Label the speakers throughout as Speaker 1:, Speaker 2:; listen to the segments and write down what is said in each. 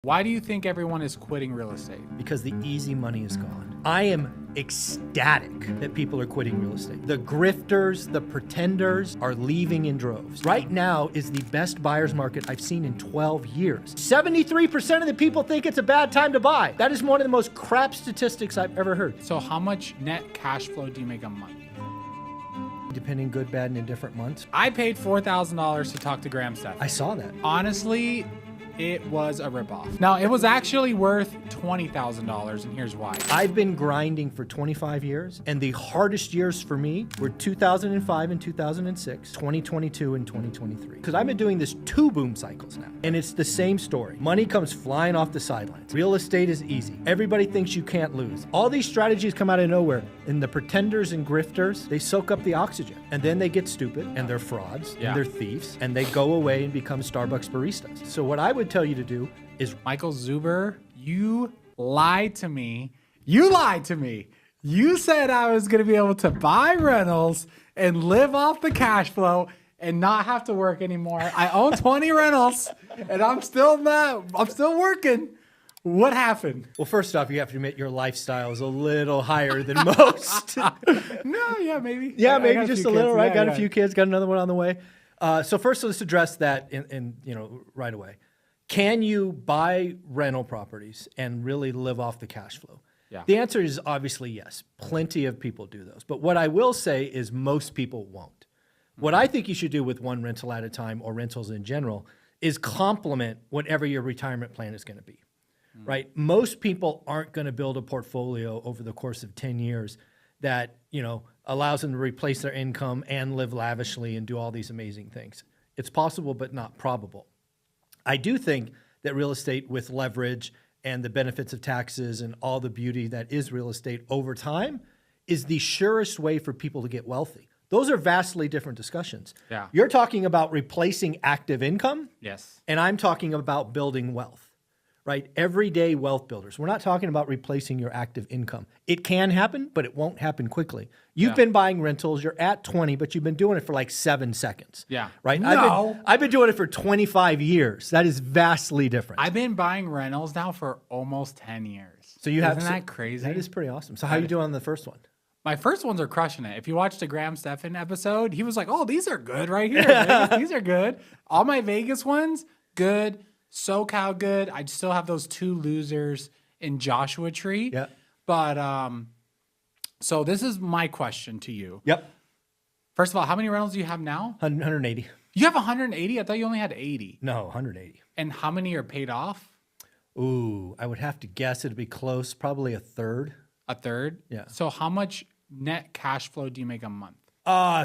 Speaker 1: Why do you think everyone is quitting real estate?
Speaker 2: Because the easy money is gone. I am ecstatic that people are quitting real estate. The grifters, the pretenders are leaving in droves. Right now is the best buyer's market I've seen in 12 years. 73% of the people think it's a bad time to buy. That is one of the most crap statistics I've ever heard.
Speaker 1: So how much net cash flow do you make a month?
Speaker 2: Depending good, bad, and in different months.
Speaker 1: I paid $4,000 to talk to Graham Stephan.
Speaker 2: I saw that.
Speaker 1: Honestly, it was a ripoff. Now, it was actually worth $20,000, and here's why.
Speaker 2: I've been grinding for 25 years, and the hardest years for me were 2005 and 2006, 2022 and 2023. Because I've been doing this 2 boom cycles now, and it's the same story. Money comes flying off the sidelines. Real estate is easy. Everybody thinks you can't lose. All these strategies come out of nowhere, and the pretenders and grifters, they soak up the oxygen, and then they get stupid, and they're frauds, and they're thieves, and they go away and become Starbucks baristas. So what I would tell you to do is,
Speaker 1: Michael Zuber, you lied to me. You lied to me. You said I was going to be able to buy rentals and live off the cash flow and not have to work anymore. I own 20 rentals and I'm still working. What happened?
Speaker 2: well, first off, you have to admit your lifestyle is a little higher than most.
Speaker 1: No, yeah, maybe.
Speaker 2: Yeah,
Speaker 1: I
Speaker 2: maybe
Speaker 1: got
Speaker 2: just
Speaker 1: few
Speaker 2: a little,
Speaker 1: kids.
Speaker 2: right?
Speaker 1: Yeah,
Speaker 2: Got
Speaker 1: yeah.
Speaker 2: a few kids, got another one on the way. So first, let's address that in right away. Can you buy rental properties and really live off the cash flow?
Speaker 1: Yeah.
Speaker 2: The answer is obviously yes. Plenty of people do those. But what I will say is most people won't. What I think you should do with one rental at a time or rentals in general is complement whatever your retirement plan is going to be, right? Most people aren't going to build a portfolio over the course of 10 years that, allows them to replace their income and live lavishly and do all these amazing things. It's possible, but not probable. I do think that real estate with leverage and the benefits of taxes and all the beauty that is real estate over time is the surest way for people to get wealthy. Those are vastly different discussions.
Speaker 1: Yeah.
Speaker 2: You're talking about replacing active income,
Speaker 1: Yes.
Speaker 2: and I'm talking about building wealth, right? Everyday wealth builders. We're not talking about replacing your active income. It can happen, but it won't happen quickly. You've been buying rentals. You're at 20, but you've been doing it for like 7 seconds.
Speaker 1: Yeah.
Speaker 2: Right?
Speaker 1: No.
Speaker 2: I've been doing it for 25 years. That is vastly different.
Speaker 1: I've been buying rentals now for almost 10 years.
Speaker 2: So you have
Speaker 1: Isn't that crazy?
Speaker 2: That is pretty awesome. So how are you doing on the first one?
Speaker 1: My first ones are crushing it. If you watch the Graham Stephan episode, he was like, oh, these are good right here. Vegas. These are good. All my Vegas ones, good. SoCal, good. I still have those 2 losers in Joshua Tree.
Speaker 2: Yeah.
Speaker 1: But, so this is my question to you.
Speaker 2: Yep.
Speaker 1: First of all, how many rentals do you have now?
Speaker 2: 180.
Speaker 1: You have 180? I thought you only had 80.
Speaker 2: No, 180.
Speaker 1: And how many are paid off?
Speaker 2: Ooh, I would have to guess it'd be close, probably a third.
Speaker 1: A third?
Speaker 2: Yeah.
Speaker 1: So how much net cash flow do you make a month?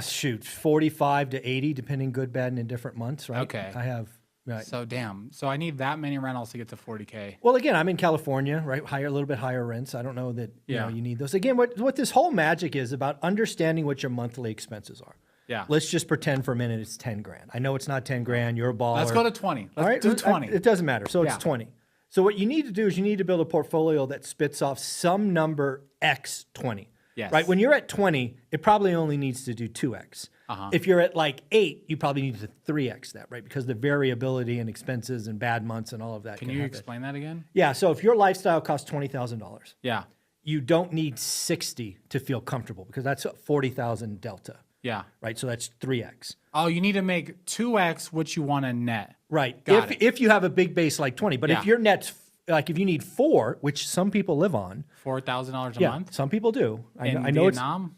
Speaker 2: Shoot, 45 to 80, depending good, bad, and in different months, right?
Speaker 1: Okay.
Speaker 2: I have, right.
Speaker 1: So damn. So I need that many rentals to get to 40K.
Speaker 2: Well, again, I'm in California, right? A little bit higher rents. I don't know that you need those. Again, what this whole magic is about understanding what your monthly expenses are.
Speaker 1: Yeah.
Speaker 2: Let's just pretend for a minute it's 10 grand. I know it's not 10 grand. You're a baller.
Speaker 1: Let's go to 20.
Speaker 2: All right,
Speaker 1: do 20.
Speaker 2: It doesn't matter. So it's
Speaker 1: Yeah.
Speaker 2: 20. So what you need to do is you need to build a portfolio that spits off some number X 20.
Speaker 1: Yes.
Speaker 2: Right? When you're at 20, it probably only needs to do 2X. If you're at like 8, you probably need to 3X that, right? Because the variability and expenses and bad months and all of that
Speaker 1: Can you explain that again?
Speaker 2: Yeah, so if your lifestyle costs $20,000,
Speaker 1: Yeah.
Speaker 2: you don't need 60 to feel comfortable because that's a 40,000 delta,
Speaker 1: Yeah.
Speaker 2: right? So that's 3X.
Speaker 1: Oh, you need to make 2X what you want to net.
Speaker 2: Right.
Speaker 1: Got it.
Speaker 2: If you have a big base like 20, but if your net's like if you need 4, which some people live on,
Speaker 1: $4,000 a
Speaker 2: yeah,
Speaker 1: month?
Speaker 2: some people do.
Speaker 1: In
Speaker 2: I know
Speaker 1: Vietnam?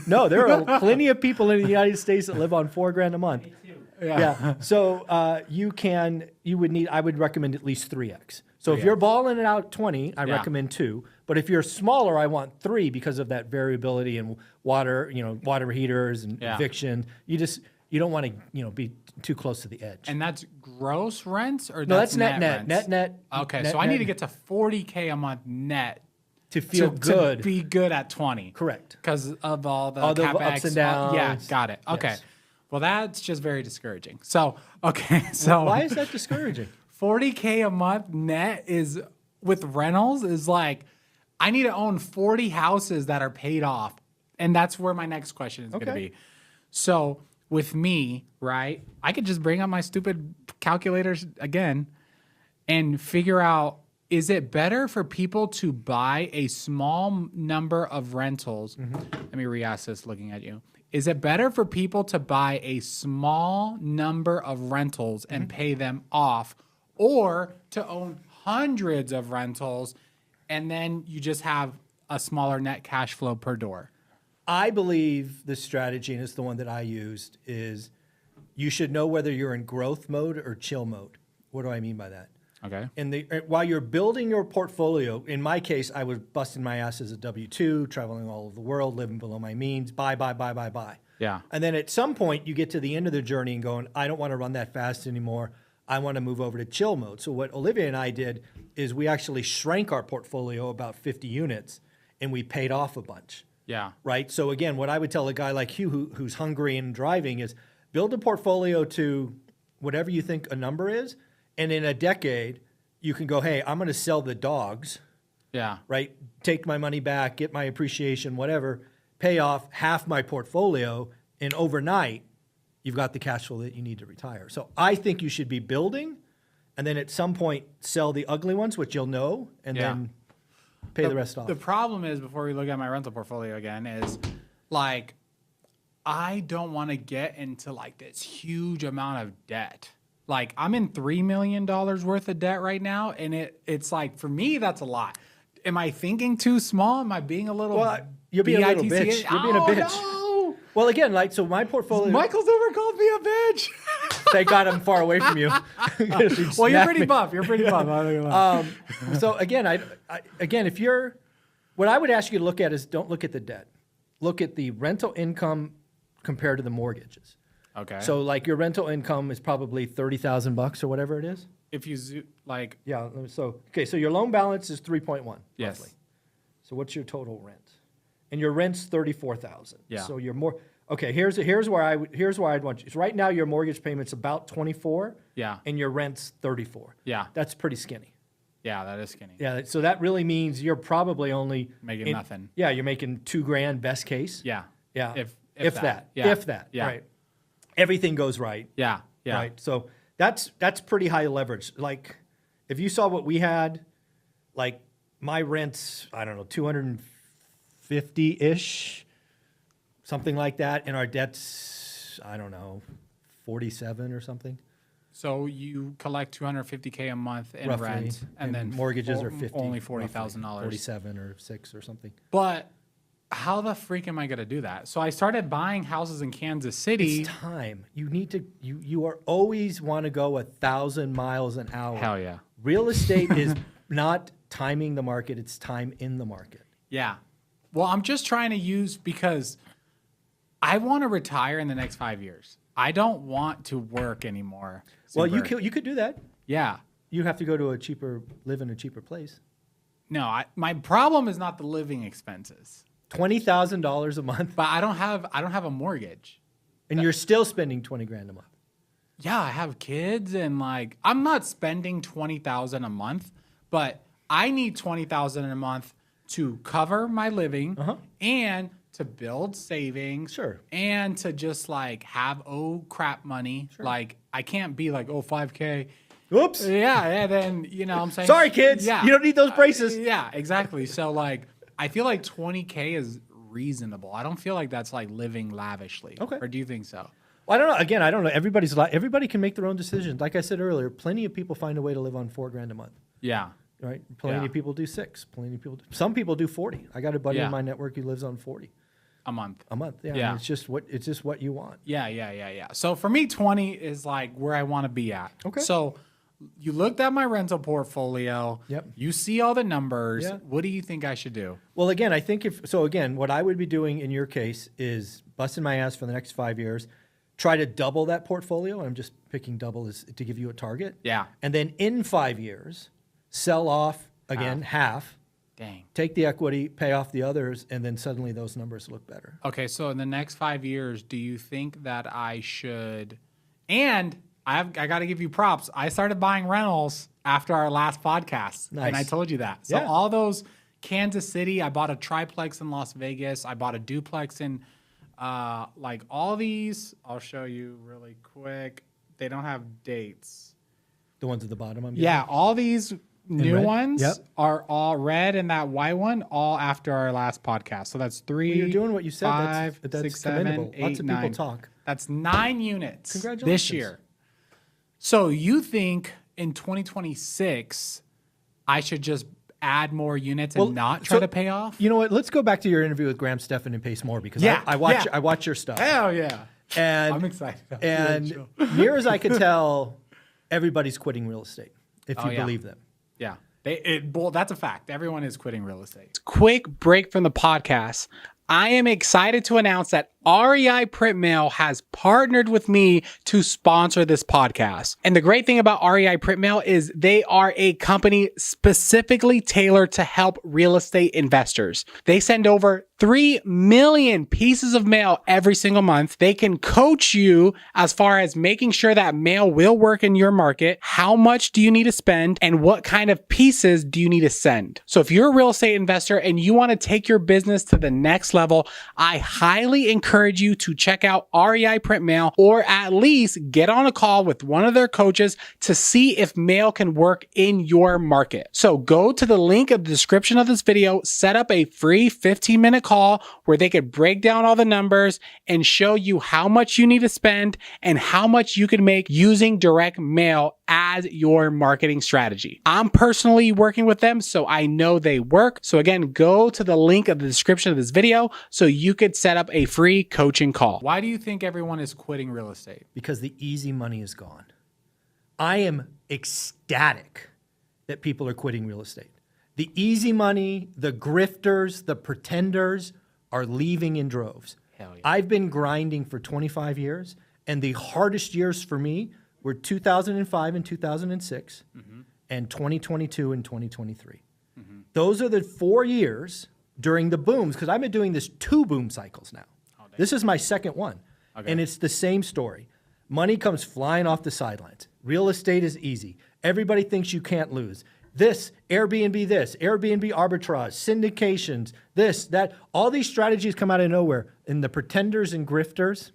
Speaker 2: no, there are plenty of people in the United States that live on $4,000 a month. Yeah. So I would recommend at least 3X. So if you're balling it out 20, I recommend 2. But if you're smaller, I want 3 because of that variability in water, water heaters and eviction. You don't want to, be too close to the edge.
Speaker 1: And that's gross rents or
Speaker 2: No, that's net.
Speaker 1: rents?
Speaker 2: Net.
Speaker 1: Okay,
Speaker 2: net,
Speaker 1: so I need to get to 40K a month net
Speaker 2: to feel good.
Speaker 1: To be good at 20.
Speaker 2: Correct.
Speaker 1: Because of all the
Speaker 2: the
Speaker 1: CapEx.
Speaker 2: ups and downs.
Speaker 1: Yeah, got it. Okay.
Speaker 2: Yes.
Speaker 1: Well, that's just very discouraging. So, okay. So
Speaker 2: Why is that discouraging?
Speaker 1: 40K a month net is with rentals is like, I need to own 40 houses that are paid off. And that's where my next question is going to be. So with me, right, I could just bring up my stupid calculators again and figure out, is it better for people to buy a small number of rentals? Let me re-ask this looking at you. Is it better for people to buy a small number of rentals and pay them off, or to own hundreds of rentals and then you just have a smaller net cash flow per door?
Speaker 2: I believe the strategy, and it's the one that I used, is you should know whether you're in growth mode or chill mode. What do I mean by that?
Speaker 1: Okay.
Speaker 2: While you're building your portfolio, in my case, I was busting my ass as a W-2, traveling all over the world, living below my means, buy.
Speaker 1: Yeah.
Speaker 2: And then at some point, you get to the end of the journey and going, I don't want to run that fast anymore. I want to move over to chill mode. So what Olivia and I did is we actually shrank our portfolio about 50 units, and we paid off a bunch.
Speaker 1: Yeah.
Speaker 2: Right? So again, what I would tell a guy like you who's hungry and driving is build a portfolio to whatever you think a number is. And in a decade, you can go, hey, I'm going to sell the dogs,
Speaker 1: Yeah.
Speaker 2: right? Take my money back, get my appreciation, whatever, pay off half my portfolio, and overnight, you've got the cash flow that you need to retire. So I think you should be building, and then at some point sell the ugly ones, which you'll know, and then pay the rest off.
Speaker 1: The problem is, before we look at my rental portfolio again, is like, I don't want to get into like this huge amount of debt. Like, I'm in $3 million worth of debt right now, and it's like, for me, that's a lot. Am I thinking too small? Am I being a little?
Speaker 2: Well, you're being a little bitch. You're being a bitch.
Speaker 1: No.
Speaker 2: Well, again, like, so my portfolio.
Speaker 1: Michael's never called me a bitch.
Speaker 2: Thank God I'm far away from you.
Speaker 1: Well, you're pretty buff. You're pretty buff.
Speaker 2: So again, if you're, what I would ask you to look at is, don't look at the debt. Look at the rental income compared to the mortgages.
Speaker 1: Okay.
Speaker 2: So like your rental income is probably $30,000 or whatever it is.
Speaker 1: If you like,
Speaker 2: Yeah. So so your loan balance is 3.1.
Speaker 1: yes.
Speaker 2: Roughly. So what's your total rent? And your rent's 34,000.
Speaker 1: Yeah.
Speaker 2: So you're more. Okay. Here's where I'd want you. So right now your mortgage payment's about 24.
Speaker 1: Yeah.
Speaker 2: And your rent's 34.
Speaker 1: Yeah.
Speaker 2: That's pretty skinny.
Speaker 1: Yeah, that is skinny.
Speaker 2: Yeah. So that really means you're probably only
Speaker 1: Making nothing.
Speaker 2: Yeah. You're making $2,000 best case.
Speaker 1: Yeah.
Speaker 2: Yeah.
Speaker 1: If that. Yeah.
Speaker 2: If that.
Speaker 1: Yeah.
Speaker 2: Right. Everything goes right.
Speaker 1: Yeah. Yeah.
Speaker 2: Right. So that's pretty high leverage. Like if you saw what we had, like my rent's, I don't know, 250-ish, something like that. And our debt's, I don't know, 47 or something.
Speaker 1: So you collect $250K a month in
Speaker 2: Roughly.
Speaker 1: rent, and then
Speaker 2: mortgages are 50.
Speaker 1: only $40,000.
Speaker 2: 47 or 6 or something.
Speaker 1: But how the freak am I going to do that? So I started buying houses in Kansas City.
Speaker 2: It's time. You need to, you are always want to go 1,000 miles an hour.
Speaker 1: Hell yeah.
Speaker 2: Real estate is not timing the market, it's time in the market.
Speaker 1: Yeah. Well, I'm just trying to use, because I want to retire in the next 5 years. I don't want to work anymore.
Speaker 2: Well,
Speaker 1: Super.
Speaker 2: you could do that.
Speaker 1: Yeah.
Speaker 2: You have to go to live in a cheaper place.
Speaker 1: No, my problem is not the living expenses.
Speaker 2: $20,000 a month,
Speaker 1: But I don't have a mortgage.
Speaker 2: and you're still spending $20,000 a month.
Speaker 1: Yeah, I have kids, and like, I'm not spending $20,000 a month, but I need $20,000 a month to cover my living and to build savings.
Speaker 2: Sure.
Speaker 1: And to just like have crap money. Sure. Like, I can't be like, 5K.
Speaker 2: Oops.
Speaker 1: Yeah, and then what I'm saying.
Speaker 2: Sorry, kids.
Speaker 1: Yeah.
Speaker 2: You don't need those braces.
Speaker 1: Yeah, exactly. So like, I feel like 20K is reasonable. I don't feel like that's like living lavishly.
Speaker 2: Okay.
Speaker 1: Or do you think so?
Speaker 2: Well, I don't know. Again, I don't know. Everybody can make their own decisions. Like I said earlier, plenty of people find a way to live on $4,000 a month.
Speaker 1: Yeah.
Speaker 2: Right? Plenty of people do 6. Plenty of people. Some people do 40. I got a buddy in my network who lives on 40
Speaker 1: a month.
Speaker 2: a month. Yeah.
Speaker 1: Yeah.
Speaker 2: I mean, it's just what you want.
Speaker 1: Yeah. So for me, 20 is like where I want to be at.
Speaker 2: Okay.
Speaker 1: So you looked at my rental portfolio.
Speaker 2: Yep.
Speaker 1: You see all the numbers.
Speaker 2: Yeah.
Speaker 1: What do you think I should do?
Speaker 2: Well, again, I think what I would be doing in your case is busting my ass for the next 5 years, try to double that portfolio. I'm just picking double as to give you a target.
Speaker 1: Yeah.
Speaker 2: And then in 5 years, sell off again half,
Speaker 1: Dang.
Speaker 2: take the equity, pay off the others, and then suddenly those numbers look better.
Speaker 1: Okay. So in the next 5 years, do you think that I should, and I got to give you props. I started buying rentals after our last podcast.
Speaker 2: Nice.
Speaker 1: And I told you that. So all those Kansas City, I bought a triplex in Las Vegas. I bought a duplex in like all these. I'll show you really quick. They don't have dates.
Speaker 2: The ones at the bottom. I'm
Speaker 1: Yeah, all these new
Speaker 2: red?
Speaker 1: ones
Speaker 2: Yep.
Speaker 1: are all red, and that white one all after our last podcast. So that's 3.
Speaker 2: You're doing what you said.
Speaker 1: Five,
Speaker 2: That's
Speaker 1: 6,
Speaker 2: commendable.
Speaker 1: 7, 8,
Speaker 2: Lots of people
Speaker 1: 9.
Speaker 2: talk.
Speaker 1: That's 9 units
Speaker 2: Congratulations.
Speaker 1: this year. So you think in 2026 I should just add more units and not try to pay off?
Speaker 2: You know what? Let's go back to your interview with Graham Stephan and Pace More because
Speaker 1: Yeah,
Speaker 2: I watch your stuff.
Speaker 1: Hell yeah.
Speaker 2: And
Speaker 1: I'm excited.
Speaker 2: And near as I could tell, everybody's quitting real estate, if you believe them.
Speaker 1: Yeah. That's a fact. Everyone is quitting real estate. Quick break from the podcast. I am excited to announce that REI Print Mail has partnered with me to sponsor this podcast. And the great thing about REI Print Mail is they are a company specifically tailored to help real estate investors. They send over 3 million pieces of mail every single month. They can coach you as far as making sure that mail will work in your market. How much do you need to spend and what kind of pieces do you need to send? So if you're a real estate investor and you want to take your business to the next level, I highly encourage you to check out REI Print Mail or at least get on a call with one of their coaches to see if mail can work in your market. So go to the link in the description of this video, set up a free 15-minute call where they could break down all the numbers and show you how much you need to spend and how much you can make using direct mail as your marketing strategy. I'm personally working with them, so I know they work. So again, go to the link in the description of this video so you could set up a free coaching call. Why do you think everyone is quitting real estate?
Speaker 2: Because the easy money is gone. I am ecstatic that people are quitting real estate. The easy money, the grifters, the pretenders are leaving in droves.
Speaker 1: Hell yeah.
Speaker 2: I've been grinding for 25 years, and the hardest years for me were 2005 and 2006, and 2022 and 2023. Those are the 4 years during the booms, because I've been doing this 2 boom cycles now. This is my second one, and it's the same story. Money comes flying off the sidelines. Real estate is easy. Everybody thinks you can't lose. This, Airbnb arbitrage, syndications, this, that. All these strategies come out of nowhere. And the pretenders and grifters,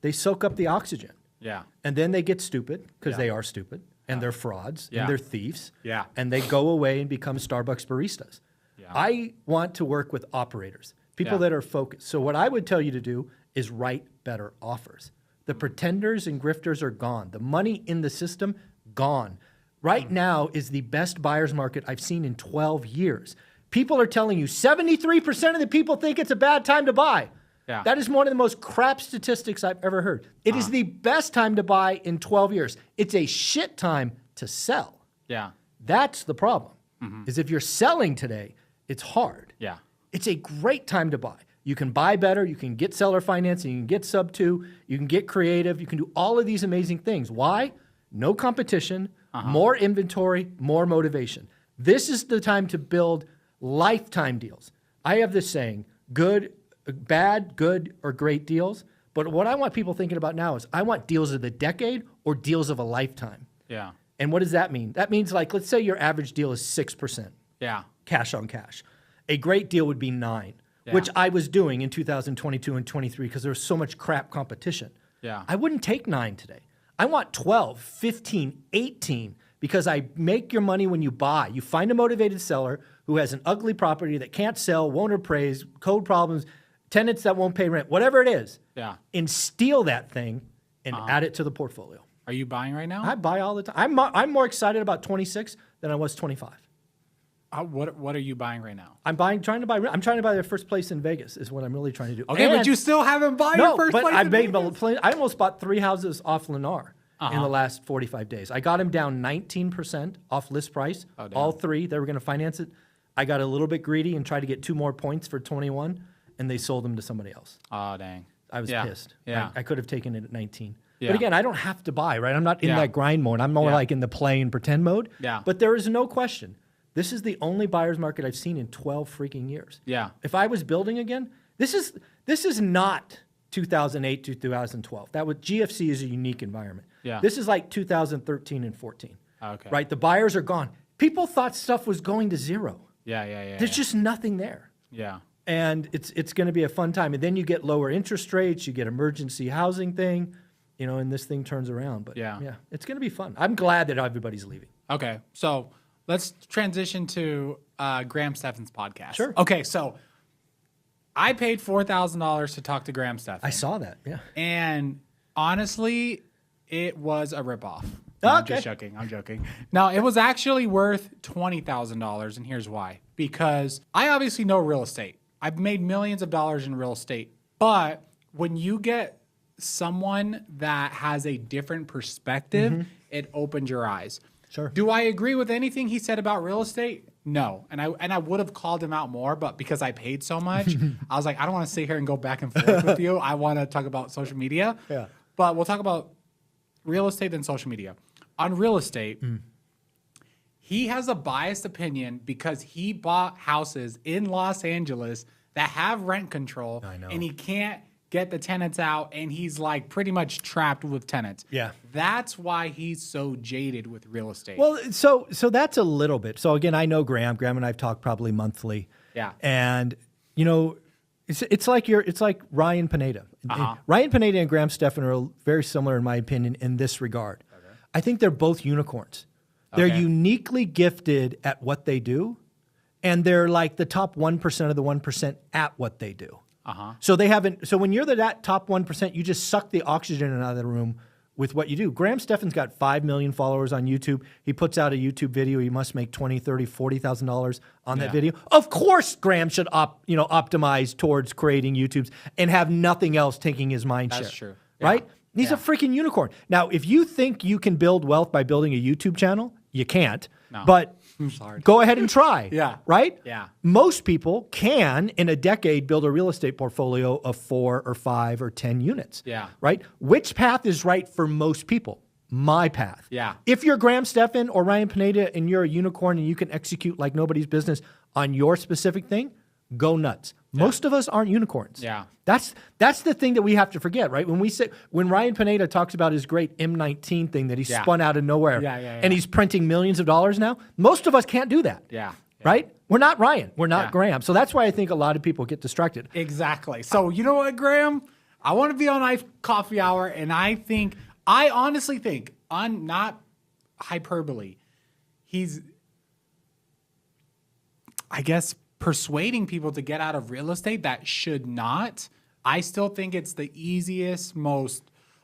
Speaker 2: they soak up the oxygen.
Speaker 1: Yeah.
Speaker 2: And then they get stupid, because they are stupid, and they're frauds, and they're thieves.
Speaker 1: Yeah.
Speaker 2: And they go away and become Starbucks baristas. Yeah. I want to work with operators, people that are focused. So what I would tell you to do is write better offers. The pretenders and grifters are gone. The money in the system, gone. Right now is the best buyer's market I've seen in 12 years. People are telling you 73% of the people think it's a bad time to buy. Yeah. That is one of the most crap statistics I've ever heard. It is the best time to buy in 12 years. It's a shit time to sell.
Speaker 1: Yeah.
Speaker 2: That's the problem. Is if you're selling today, it's hard.
Speaker 1: Yeah.
Speaker 2: It's a great time to buy. You can buy better, you can get seller financing, you can get sub 2, you can get creative, you can do all of these amazing things. Why? No competition, more inventory, more motivation. This is the time to build lifetime deals. I have this saying, bad, good, or great deals. But what I want people thinking about now is I want deals of the decade or deals of a lifetime.
Speaker 1: Yeah.
Speaker 2: And what does that mean? That means, like, let's say your average deal is 6%.
Speaker 1: Yeah.
Speaker 2: Cash on cash. A great deal would be 9%, which I was doing in 2022 and 23 because there was so much crap competition.
Speaker 1: Yeah.
Speaker 2: I wouldn't take 9 today. I want 12, 15, 18 because I make your money when you buy. You find a motivated seller who has an ugly property that can't sell, won't appraise, code problems, tenants that won't pay rent, whatever it is. Yeah. And steal that thing and add it to the portfolio.
Speaker 1: Are you buying right now?
Speaker 2: I buy all the time. I'm more excited about 26 than I was 25.
Speaker 1: What are you buying right now?
Speaker 2: I'm trying to buy the first place in Vegas is what I'm really trying to do.
Speaker 1: Okay, but you still haven't bought your first place in Vegas?
Speaker 2: I almost bought 3 houses off Lennar in the last 45 days. I got them down 19% off list price. All 3, they were going to finance it. I got a little bit greedy and tried to get 2 more points for 21, and they sold them to somebody else.
Speaker 1: Oh, dang.
Speaker 2: I was pissed.
Speaker 1: Yeah.
Speaker 2: I could have taken it at 19. Yeah. But again, I don't have to buy, right? I'm not in that grind mode. I'm more like in the play and pretend mode. Yeah. But there is no question. This is the only buyer's market I've seen in 12 freaking years. Yeah. If I was building again, this is not 2008 to 2012. GFC is a unique environment. Yeah. This is like 2013 and 14. Okay. Right? The buyers are gone. People thought stuff was going to zero. Yeah. There's just nothing there. Yeah. And it's going to be a fun time. And then you get lower interest rates, you get emergency housing thing. and this thing turns around. But
Speaker 1: Yeah.
Speaker 2: it's going to be fun. I'm glad that everybody's leaving.
Speaker 1: Okay, so let's transition to Graham Stephan's podcast.
Speaker 2: Sure.
Speaker 1: Okay, so I paid $4,000 to talk to Graham Stephan.
Speaker 2: I saw that. Yeah.
Speaker 1: And honestly, it was a ripoff. No, I'm
Speaker 2: Okay.
Speaker 1: just joking. I'm joking. No, it was actually worth $20,000, and here's why. Because I obviously know real estate. I've made millions of dollars in real estate. But when you get someone that has a different perspective, it opens your eyes.
Speaker 2: Sure.
Speaker 1: Do I agree with anything he said about real estate? No. And I would have called him out more, but because I paid so much, I was like, I don't want to sit here and go back and forth with you. I want to talk about social media.
Speaker 2: Yeah.
Speaker 1: But we'll talk about real estate than social media. On real estate, he has a biased opinion because he bought houses in Los Angeles that have rent control.
Speaker 2: I know.
Speaker 1: And he can't get the tenants out, and he's like pretty much trapped with tenants.
Speaker 2: Yeah.
Speaker 1: That's why he's so jaded with real estate.
Speaker 2: Well, so that's a little bit. So again, I know Graham. Graham and I've talked probably monthly.
Speaker 1: Yeah.
Speaker 2: And it's like Ryan Pineda. Ryan Pineda and Graham Stephan are very similar in my opinion in this regard. Okay. I think they're both unicorns. They're uniquely gifted at what they do, and they're like the top 1% of the 1% at what they do. So they haven't. So when you're that top 1%, you just suck the oxygen out of the room with what you do. Graham Stephan's got 5 million followers on YouTube. He puts out a YouTube video. He must make $20,000, $30,000, $40,000 on that video. Of course, Graham should optimize towards creating YouTubes and have nothing else taking his mind share.
Speaker 1: That's true.
Speaker 2: Right? He's a freaking unicorn. Now, if you think you can build wealth by building a YouTube channel, you can't.
Speaker 1: No.
Speaker 2: But go ahead and try.
Speaker 1: Yeah.
Speaker 2: Right?
Speaker 1: Yeah.
Speaker 2: Most people can, in a decade, build a real estate portfolio of 4 or 5 or 10 units.
Speaker 1: Yeah.
Speaker 2: Right? Which path is right for most people? My path.
Speaker 1: Yeah.
Speaker 2: If you're Graham Stephan or Ryan Pineda and you're a unicorn and you can execute like nobody's business on your specific thing, go nuts. Most of us aren't unicorns.
Speaker 1: Yeah.
Speaker 2: That's the thing that we have to forget, right? When Ryan Pineda talks about his great M19 thing that he spun out of nowhere and he's printing millions of dollars now, most of us can't do that.
Speaker 1: Yeah.
Speaker 2: Right? We're not Ryan. We're not Graham. So that's why I think a lot of people get distracted.
Speaker 1: Exactly. So you know what, Graham? I want to be on coffee hour, and I honestly think, on not hyperbole, he's, I guess, persuading people to get out of real estate that should not. I still think it's the easiest, most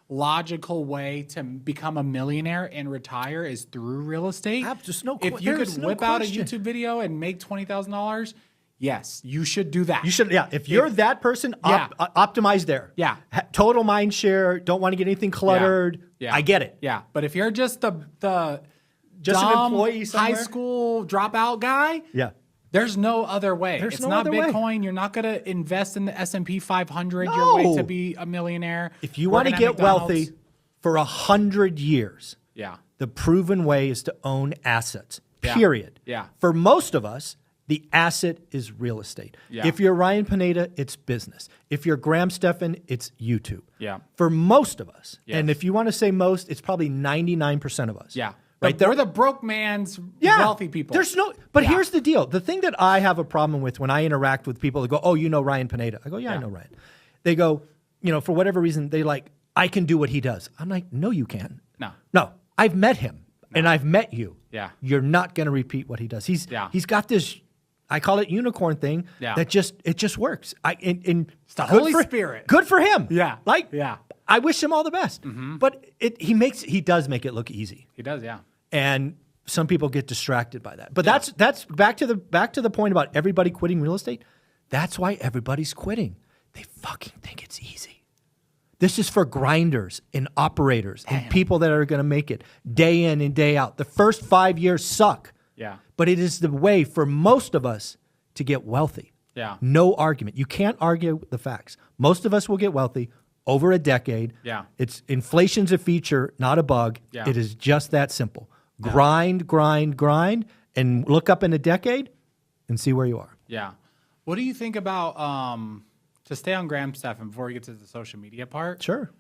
Speaker 1: logical way to become a millionaire and retire is through real estate. If you could whip out a YouTube video and make $20,000, yes, you should do that.
Speaker 2: You should, If you're that person, optimize there.
Speaker 1: Yeah.
Speaker 2: Total mind share. Don't want to get anything cluttered.
Speaker 1: Yeah.
Speaker 2: I get it.
Speaker 1: Yeah, but if you're just the
Speaker 2: Just
Speaker 1: dumb
Speaker 2: an employee somewhere?
Speaker 1: high school dropout guy,
Speaker 2: Yeah.
Speaker 1: there's no other way.
Speaker 2: There's
Speaker 1: it's
Speaker 2: no
Speaker 1: not
Speaker 2: other way.
Speaker 1: Bitcoin. You're not going to invest in the S&P 500 your
Speaker 2: No.
Speaker 1: way to be a millionaire.
Speaker 2: If you want to
Speaker 1: Working at
Speaker 2: get wealthy
Speaker 1: McDonald's.
Speaker 2: for 100 years,
Speaker 1: Yeah.
Speaker 2: the proven way is to own assets,
Speaker 1: Yeah.
Speaker 2: period.
Speaker 1: Yeah.
Speaker 2: For most of us, the asset is real estate.
Speaker 1: Yeah.
Speaker 2: If you're Ryan Pineda, it's business. If you're Graham Stephan, it's YouTube.
Speaker 1: Yeah.
Speaker 2: For most of us,
Speaker 1: Yes.
Speaker 2: and if you want to say most, it's probably 99% of us.
Speaker 1: Yeah.
Speaker 2: Right?
Speaker 1: We're the broke man's wealthy people.
Speaker 2: But here's the deal. The thing that I have a problem with when I interact with people that go, oh, you know Ryan Pineda. I go, yeah, I know Ryan. They go, for whatever reason, they like, I can do what he does. I'm like, no, you can. No, I've met him and I've met you.
Speaker 1: Yeah.
Speaker 2: You're not going to repeat what he does. He's got this, I call it unicorn thing that just works. It's
Speaker 1: the Holy Spirit.
Speaker 2: Good for him.
Speaker 1: Yeah.
Speaker 2: I wish him all the best. But he does make it look easy.
Speaker 1: He does, yeah.
Speaker 2: And some people get distracted by that. But that's back to the point about everybody quitting real estate. That's why everybody's quitting. They fucking think it's easy. This is for grinders and operators and people that are going to make it day in and day out. The first 5 years suck.
Speaker 1: Yeah.
Speaker 2: But it is the way for most of us to get wealthy.
Speaker 1: Yeah.
Speaker 2: No argument. You can't argue the facts. Most of us will get wealthy over a decade.
Speaker 1: Yeah.
Speaker 2: Inflation's a feature, not a bug.
Speaker 1: Yeah.
Speaker 2: It is just that simple. Grind, and look up in a decade and see where you are.
Speaker 1: Yeah. What do you think about, to stay on Graham Stephan before we get to the social media part?
Speaker 2: Sure.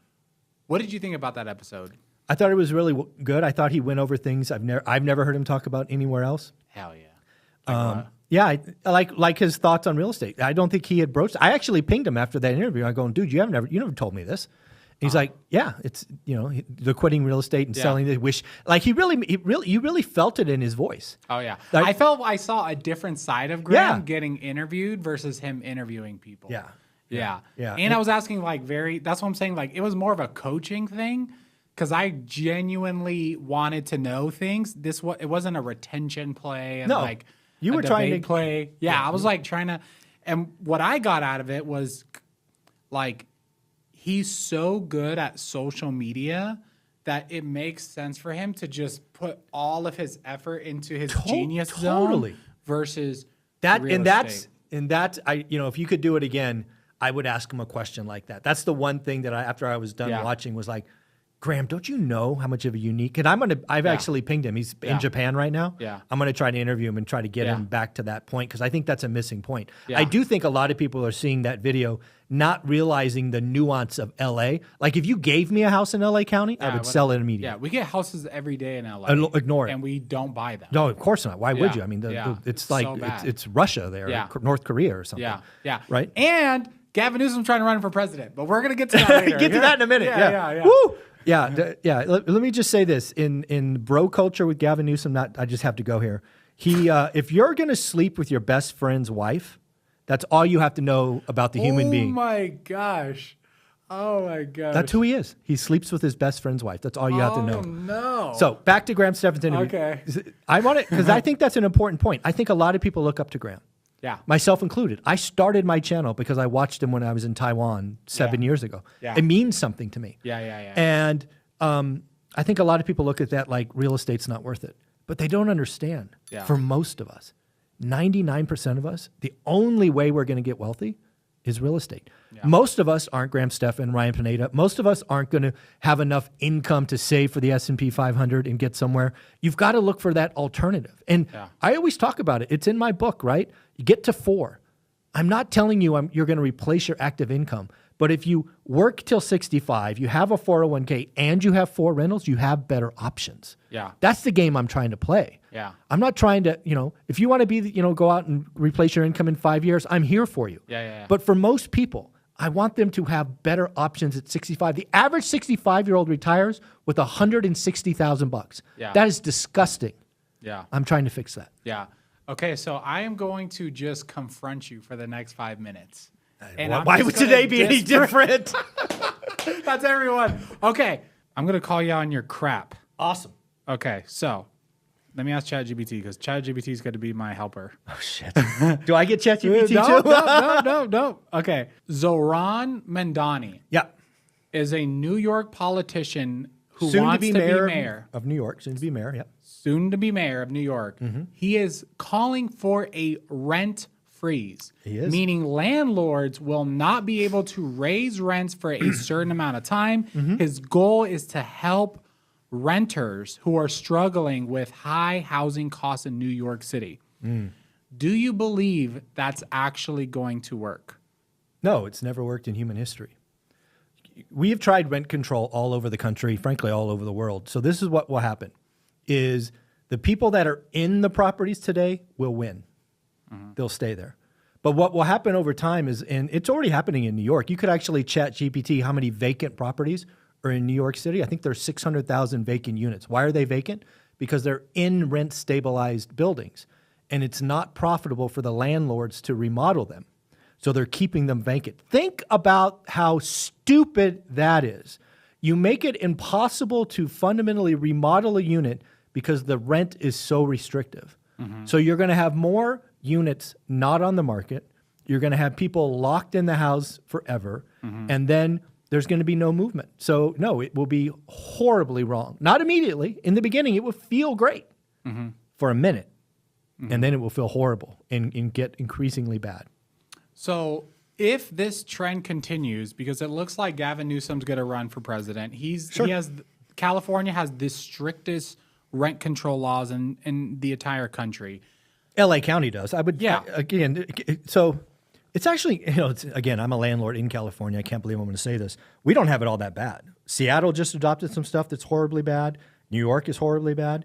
Speaker 1: What did you think about that episode?
Speaker 2: I thought it was really good. I thought he went over things I've never heard him talk about anywhere else.
Speaker 1: Hell yeah.
Speaker 2: I like his thoughts on real estate. I don't think he had broached. I actually pinged him after that interview. I go, dude, you never told me this. He's like, yeah, it's, they're quitting real estate and selling. They wish, like you really felt it in his voice.
Speaker 1: Oh yeah.
Speaker 2: Like,
Speaker 1: I felt I saw a different side of Graham getting interviewed versus him interviewing people. Yeah. And I was asking that's what I'm saying. Like it was more of a coaching thing because I genuinely wanted to know things. It wasn't a retention play. And like
Speaker 2: you were trying to
Speaker 1: play. Yeah. I was like trying to, and what I got out of it was like, he's so good at social media that it makes sense for him to just put all of his effort into his genius zone versus
Speaker 2: that.
Speaker 1: Real
Speaker 2: If
Speaker 1: estate.
Speaker 2: you could do it again, I would ask him a question like that. That's the one thing that after I was done watching was like, Graham, don't you know how much of a unique? And I've actually pinged him. He's in Japan right now.
Speaker 1: Yeah.
Speaker 2: I'm gonna try to interview him and try to get him back to that point because I think that's a missing point.
Speaker 1: Yeah.
Speaker 2: I do think a lot of people are seeing that video, not realizing the nuance of LA. Like if you gave me a house in LA County, I would sell it immediately.
Speaker 1: Yeah, we get houses every day in LA.
Speaker 2: Ignore it.
Speaker 1: And we don't buy them.
Speaker 2: No, of course not. Why would you? I mean, it's like
Speaker 1: so
Speaker 2: it's Russia there, or North Korea or something.
Speaker 1: Yeah.
Speaker 2: Right.
Speaker 1: And Gavin Newsom's trying to run for president, but we're gonna get to that later.
Speaker 2: Get to that in a minute.
Speaker 1: Yeah.
Speaker 2: Woo! Yeah. Let me just say this: in bro culture with Gavin Newsom, I just have to go here. He, if you're gonna sleep with your best friend's wife, that's all you have to know about the human being.
Speaker 1: Oh my gosh!
Speaker 2: That's who he is. He sleeps with his best friend's wife. That's all you have to know.
Speaker 1: Oh no!
Speaker 2: So back to Graham Stephan's interview.
Speaker 1: Okay.
Speaker 2: I want it because I think that's an important point. I think a lot of people look up to Graham.
Speaker 1: Yeah.
Speaker 2: Myself included. I started my channel because I watched him when I was in Taiwan 7 years ago.
Speaker 1: Yeah.
Speaker 2: It means something to me.
Speaker 1: Yeah.
Speaker 2: And I think a lot of people look at that like real estate's not worth it. But they don't understand.
Speaker 1: Yeah.
Speaker 2: For most of us, 99% of us, the only way we're going to get wealthy is real estate. Yeah. Most of us aren't Graham Stephan, Ryan Pineda. Most of us aren't going to have enough income to save for the S&P 500 and get somewhere. You've got to look for that alternative. And I always talk about it. It's in my book, right? You get to 4. I'm not telling you you're going to replace your active income. But if you work till 65, you have a 401k, and you have 4 rentals, you have better options.
Speaker 1: Yeah.
Speaker 2: That's the game I'm trying to play.
Speaker 1: Yeah.
Speaker 2: I'm not trying to, if you want to be, go out and replace your income in 5 years, I'm here for you.
Speaker 1: Yeah.
Speaker 2: But for most people, I want them to have better options at 65. The average 65-year-old retires with $160,000.
Speaker 1: Yeah.
Speaker 2: That is disgusting.
Speaker 1: Yeah.
Speaker 2: I'm trying to fix that.
Speaker 1: Yeah. Okay, so I am going to just confront you for the next 5 minutes. And
Speaker 2: Why would today be any different?
Speaker 1: That's everyone. Okay, I'm going to call you on your crap.
Speaker 2: Awesome.
Speaker 1: Okay, so let me ask ChatGPT because ChatGPT is going to be my helper.
Speaker 2: Oh, shit. Do I get ChatGPT too?
Speaker 1: No. Okay, Zoran Mandani is a New York politician who wants to be mayor
Speaker 2: of New York. Soon to be mayor, yep.
Speaker 1: Soon to be mayor of New York. Mm-hmm. He is calling for a rent freeze, meaning landlords will not be able to raise rents for a certain amount of time. Mm-hmm. His goal is to help renters who are struggling with high housing costs in New York City. Do you believe that's actually going to work?
Speaker 2: No, it's never worked in human history. We have tried rent control all over the country, frankly, all over the world. So this is what will happen, is the people that are in the properties today will win. Mm-hmm. They'll stay there. But what will happen over time is, and it's already happening in New York, you could actually chat GPT how many vacant properties are in New York City. I think there's 600,000 vacant units. Why are they vacant? Because they're in rent stabilized buildings, and it's not profitable for the landlords to remodel them. So they're keeping them vacant. Think about how stupid that is. You make it impossible to fundamentally remodel a unit because the rent is so restrictive. Mm-hmm. So you're going to have more units not on the market. You're going to have people locked in the house forever. Mm-hmm. And then there's going to be no movement. So no, it will be horribly wrong. Not immediately. In the beginning, it will feel great for a minute. Mm-hmm. And then it will feel horrible and get increasingly bad.
Speaker 1: So if this trend continues, because it looks like Gavin Newsom's going to run for president, California has the strictest rent control laws in the entire country.
Speaker 2: LA County does. Again, so it's actually, again, I'm a landlord in California. I can't believe I'm going to say this. We don't have it all that bad. Seattle just adopted some stuff that's horribly bad. New York is horribly bad.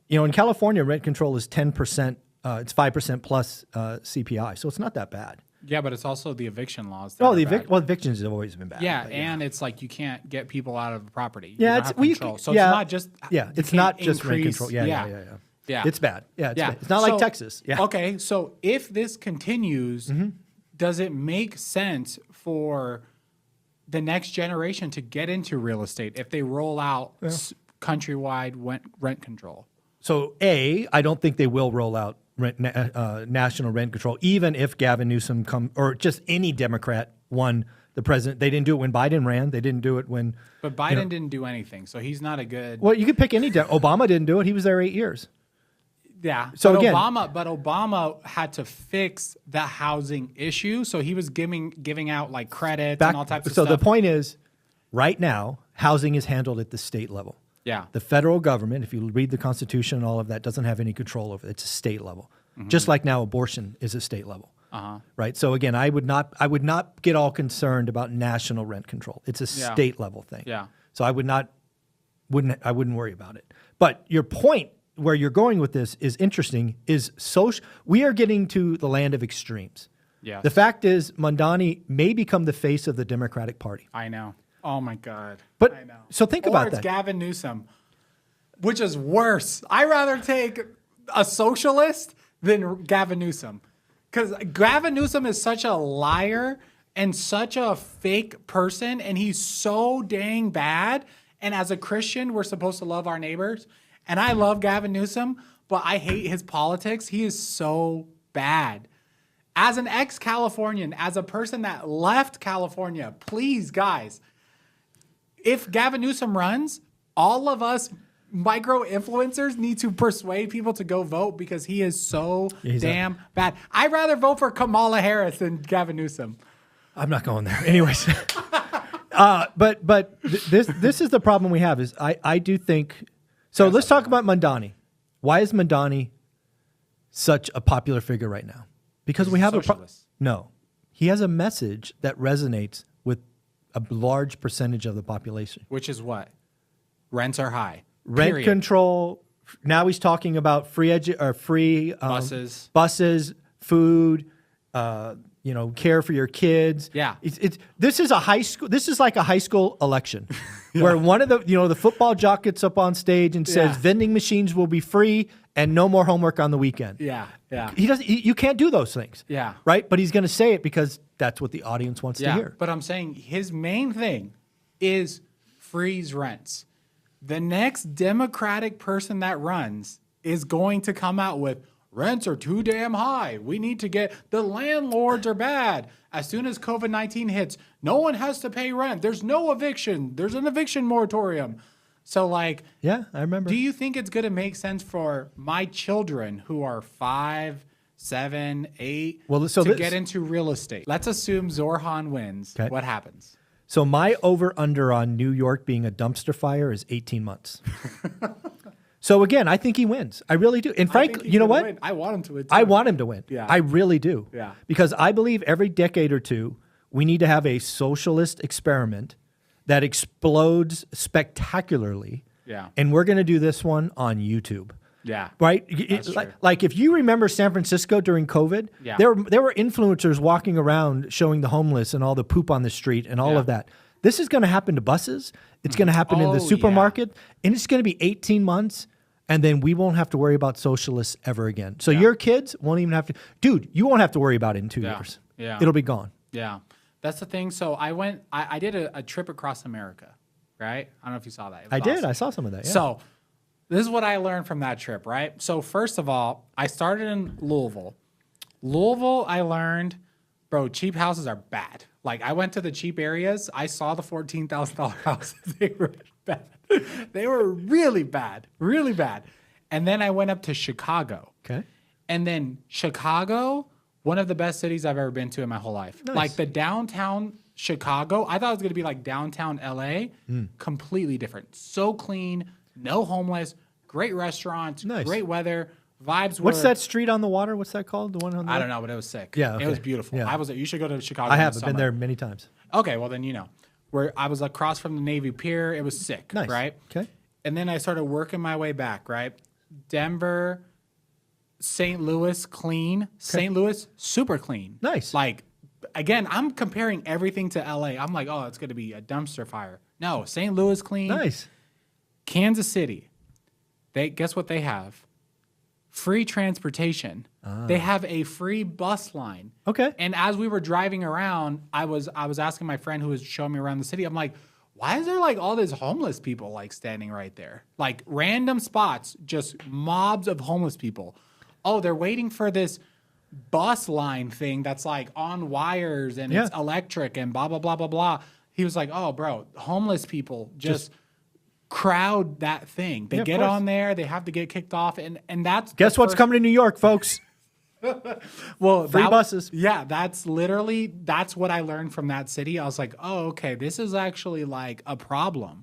Speaker 2: In California, rent control is 10%. It's 5% plus CPI. So it's not that bad.
Speaker 1: Yeah, but it's also the eviction laws.
Speaker 2: Well, evictions have always been bad.
Speaker 1: Yeah,
Speaker 2: but
Speaker 1: and it's like you can't get people out of the property.
Speaker 2: Yeah,
Speaker 1: You don't
Speaker 2: it's
Speaker 1: have
Speaker 2: well,
Speaker 1: control. So it's not just
Speaker 2: it's
Speaker 1: you
Speaker 2: not
Speaker 1: can't
Speaker 2: just rent
Speaker 1: increase-
Speaker 2: control. Yeah.
Speaker 1: Yeah.
Speaker 2: It's bad. Yeah,
Speaker 1: Yeah.
Speaker 2: bad. It's not like
Speaker 1: So-
Speaker 2: Texas. Yeah.
Speaker 1: Okay, so if this continues,
Speaker 2: Mm-hmm.
Speaker 1: does it make sense for the next generation to get into real estate if they roll out countrywide rent control?
Speaker 2: So I don't think they will roll out national rent control, even if Gavin Newsom or just any Democrat won the president. They didn't do it when Biden ran. They didn't do it when.
Speaker 1: But Biden didn't do anything, so he's not a good.
Speaker 2: Well, you could pick any. Obama didn't do it. He was there 8 years.
Speaker 1: Yeah.
Speaker 2: So
Speaker 1: but
Speaker 2: again-
Speaker 1: Obama had to fix the housing issue, so he was giving out like credits and all types of
Speaker 2: so
Speaker 1: stuff.
Speaker 2: the point is, right now, housing is handled at the state level.
Speaker 1: Yeah.
Speaker 2: The federal government, if you read the Constitution and all of that, doesn't have any control over it. It's a state level. Just like now, abortion is a state level. Right. So again, I would not get all concerned about national rent control. It's a state level thing.
Speaker 1: Yeah.
Speaker 2: So I wouldn't worry about it. But your point where you're going with this is interesting. We are getting to the land of extremes.
Speaker 1: Yes.
Speaker 2: The fact is, Mondani may become the face of the Democratic Party.
Speaker 1: I know. Oh my God.
Speaker 2: But
Speaker 1: I know.
Speaker 2: so think
Speaker 1: Or
Speaker 2: about
Speaker 1: it's
Speaker 2: that.
Speaker 1: Gavin Newsom, which is worse. I'd rather take a socialist than Gavin Newsom, because Gavin Newsom is such a liar and such a fake person, and he's so dang bad. And as a Christian, we're supposed to love our neighbors. And I love Gavin Newsom, but I hate his politics. He is so bad. As an ex-Californian, as a person that left California, please, guys, if Gavin Newsom runs, all of us micro influencers need to persuade people to go vote because he is so damn bad. I'd rather vote for Kamala Harris than Gavin Newsom.
Speaker 2: I'm not going there. Anyways. But this is the problem we have is I do think. So let's talk about Mondani. Why is Mondani such a popular figure right now? Because we have no. He has a message that resonates with a large percentage of the population.
Speaker 1: Which is what? Rents are high.
Speaker 2: Rent
Speaker 1: Period.
Speaker 2: control. Now he's talking about free buses, food, care for your kids.
Speaker 1: Yeah.
Speaker 2: This is a high school. This is like a high school election where one of the football jock gets up on stage and says vending machines will be free and no more homework on the weekend.
Speaker 1: Yeah. Yeah.
Speaker 2: You can't do those things.
Speaker 1: Yeah.
Speaker 2: Right. But he's going to say it because that's what the audience wants to hear.
Speaker 1: But I'm saying his main thing is freeze rents. The next Democratic person that runs is going to come out with rents are too damn high. We need to the landlords are bad. As soon as COVID-19 hits, no one has to pay rent. There's no eviction. There's an eviction moratorium. So
Speaker 2: yeah, I remember.
Speaker 1: Do you think it's going to make sense for my children who are 5, 7, 8 to get into real estate? Let's assume Zorhan wins. Okay. What happens?
Speaker 2: So my over-under on New York being a dumpster fire is 18 months. So again, I think he wins. I really do. And frankly, you know what?
Speaker 1: Win. I want him to win too.
Speaker 2: I want him to win.
Speaker 1: Yeah.
Speaker 2: I really do.
Speaker 1: Yeah.
Speaker 2: Because I believe every decade or two, we need to have a socialist experiment that explodes spectacularly.
Speaker 1: Yeah.
Speaker 2: And we're going to do this one on YouTube.
Speaker 1: Yeah.
Speaker 2: Right?
Speaker 1: That's true.
Speaker 2: Like if you remember San Francisco during COVID, there were influencers walking around showing the homeless and all the poop on the street and all of that. This is going to happen to buses. It's going to happen in the supermarket. And it's going to be 18 months. And then we won't have to worry about socialists ever again. So your kids won't even have to. Dude, you won't have to worry about it in 2 years.
Speaker 1: Yeah.
Speaker 2: It'll be gone.
Speaker 1: Yeah. That's the thing. So I did a trip across America, right? I don't know if you saw that.
Speaker 2: I did. I saw some of that. Yeah.
Speaker 1: So this is what I learned from that trip, right? So first of all, I started in Louisville. I learned, bro, cheap houses are bad. Like I went to the cheap areas. I saw the $14,000 houses. They were bad. They were really bad, really bad. And then I went up to Chicago.
Speaker 2: Okay.
Speaker 1: And then Chicago, one of the best cities I've ever been to in my whole life.
Speaker 2: Nice.
Speaker 1: Like the downtown Chicago, I thought it was going to be like downtown LA. Completely different. So clean, no homeless, great restaurants, great weather, vibes.
Speaker 2: What's that street on the water? What's that called? The one on the
Speaker 1: I don't know, but it was sick.
Speaker 2: Yeah, okay.
Speaker 1: It was beautiful.
Speaker 2: Yeah.
Speaker 1: I was. You should go to Chicago.
Speaker 2: I have been there many times.
Speaker 1: Okay, well then you know. Where I was across from the Navy Pier. It was sick,
Speaker 2: Nice.
Speaker 1: right?
Speaker 2: Okay.
Speaker 1: And then I started working my way back, right? Denver, St. Louis, clean. St. Louis, super clean.
Speaker 2: Nice.
Speaker 1: Like again, I'm comparing everything to LA. I'm like, oh, it's going to be a dumpster fire. No, St. Louis clean.
Speaker 2: Nice.
Speaker 1: Kansas City. Guess what they have? Free transportation. They have a free bus line.
Speaker 2: Okay.
Speaker 1: And as we were driving around, I was asking my friend who was showing me around the city. I'm like, why is there like all these homeless people like standing right there? Like random spots, just mobs of homeless people. Oh, they're waiting for this bus line thing that's like on wires and it's electric and blah, blah, blah, blah, blah. He was like, oh, bro, homeless people just crowd that thing. They get on there, they have to get kicked off. And that's
Speaker 2: guess what's coming to New York, folks?
Speaker 1: Well,
Speaker 2: free buses.
Speaker 1: Yeah, that's what I learned from that city. I was like, oh, okay, this is actually like a problem.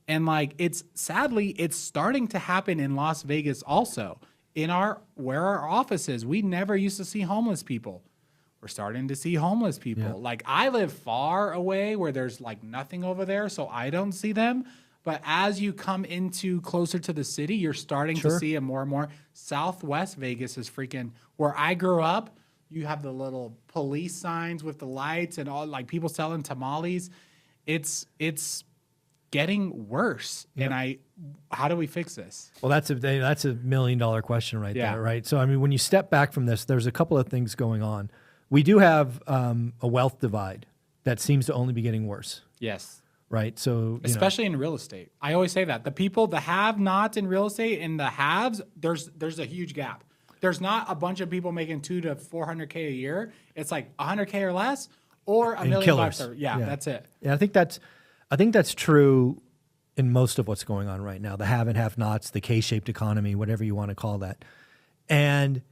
Speaker 1: And like it's starting to happen in Las Vegas also. Where our office is, we never used to see homeless people. We're starting to see homeless people. Yeah. Like I live far away where there's like nothing over there, so I don't see them. But as you come into closer to the city, you're starting to see it more and more. Southwest Vegas is freaking where I grew up. You have the little police signs with the lights and all, like people selling tamales. It's getting worse. Yep. And how do we fix this?
Speaker 2: Well, that's a $1 million question right there, right? So, I mean, when you step back from this, there's a couple of things going on. We do have a wealth divide that seems to only be getting worse.
Speaker 1: Yes.
Speaker 2: Right. So,
Speaker 1: especially in real estate. I always say that the have-nots in real estate and the haves, there's a huge gap. There's not a bunch of people making $200 to $400K a year. It's like $100K or less or $1 million bucks. Yeah, that's it.
Speaker 2: Yeah, I think that's true in most of what's going on right now. The have and have-nots, the K-shaped economy, whatever you want to call that. And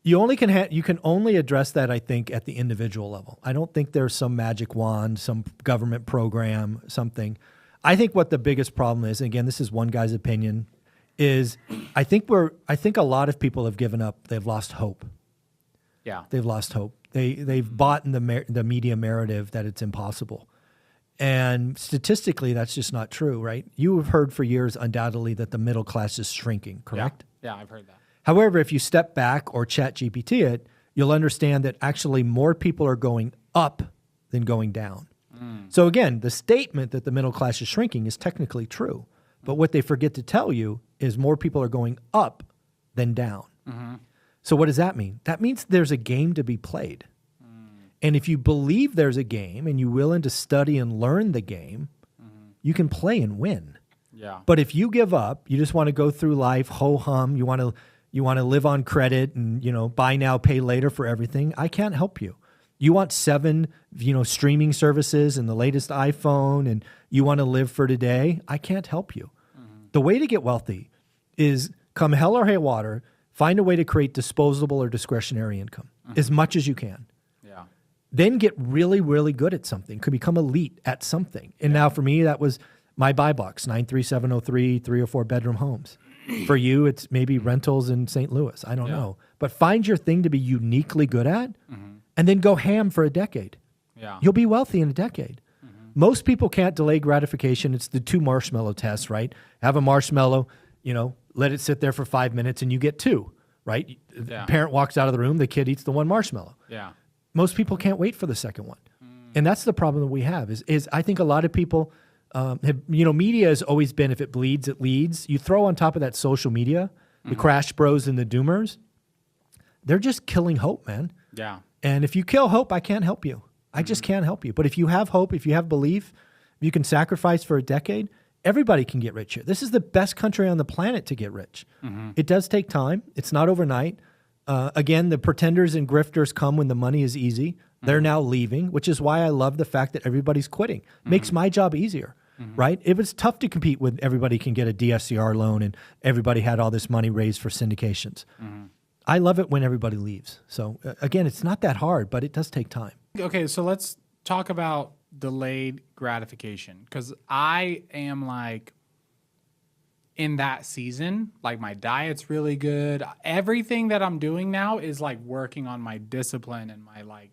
Speaker 2: you can only address that, I think, at the individual level. I don't think there's some magic wand, some government program, something. I think what the biggest problem is, and again, this is one guy's opinion, is I think a lot of people have given up. They've lost hope.
Speaker 1: Yeah,
Speaker 2: they've lost hope. They've bought in the media narrative that it's impossible, and statistically, that's just not true, right? You have heard for years, undoubtedly, that the middle class is shrinking. Correct?
Speaker 1: Yeah, I've heard that.
Speaker 2: However, if you step back or chat GPT it, you'll understand that actually more people are going up than going down. So again, the statement that the middle class is shrinking is technically true. But what they forget to tell you is more people are going up than down. Mm-hmm. So what does that mean? That means there's a game to be played. And if you believe there's a game and you're willing to study and learn the game, you can play and win.
Speaker 1: Yeah.
Speaker 2: But if you give up, you just want to go through life ho-hum, you want to live on credit and, buy now, pay later for everything, I can't help you. You want 7, streaming services and the latest iPhone and you want to live for today, I can't help you. The way to get wealthy is come hell or high water, find a way to create disposable or discretionary income as much as you can.
Speaker 1: Yeah.
Speaker 2: Then get really, really good at something, could become elite at something. And now for me, that was my buy box, 93703, 3 or 4 bedroom homes. For you, it's maybe rentals in St. Louis. I don't know. But find your thing to be uniquely good at and then go ham for a decade.
Speaker 1: Yeah.
Speaker 2: You'll be wealthy in a decade. Most people can't delay gratification. It's the 2 marshmallow test, right? Have a marshmallow, let it sit there for 5 minutes and you get 2, right? The parent walks out of the room, the kid eats the 1 marshmallow.
Speaker 1: Yeah.
Speaker 2: Most people can't wait for the second one. And that's the problem that we have is I think a lot of people media has always been, if it bleeds, it leads. You throw on top of that social media, the crash bros and the doomers, they're just killing hope, man.
Speaker 1: Yeah.
Speaker 2: And if you kill hope, I can't help you. I just can't help you. But if you have hope, if you have belief, if you can sacrifice for a decade, everybody can get rich here. This is the best country on the planet to get rich. It does take time. It's not overnight. Again, the pretenders and grifters come when the money is easy. They're now leaving, which is why I love the fact that everybody's quitting. Makes my job easier, right? It was tough to compete with everybody can get a DSCR loan and everybody had all this money raised for syndications. I love it when everybody leaves. So again, it's not that hard, but it does take time.
Speaker 1: Okay, so let's talk about delayed gratification because I am like in that season, like my diet's really good. Everything that I'm doing now is like working on my discipline and my like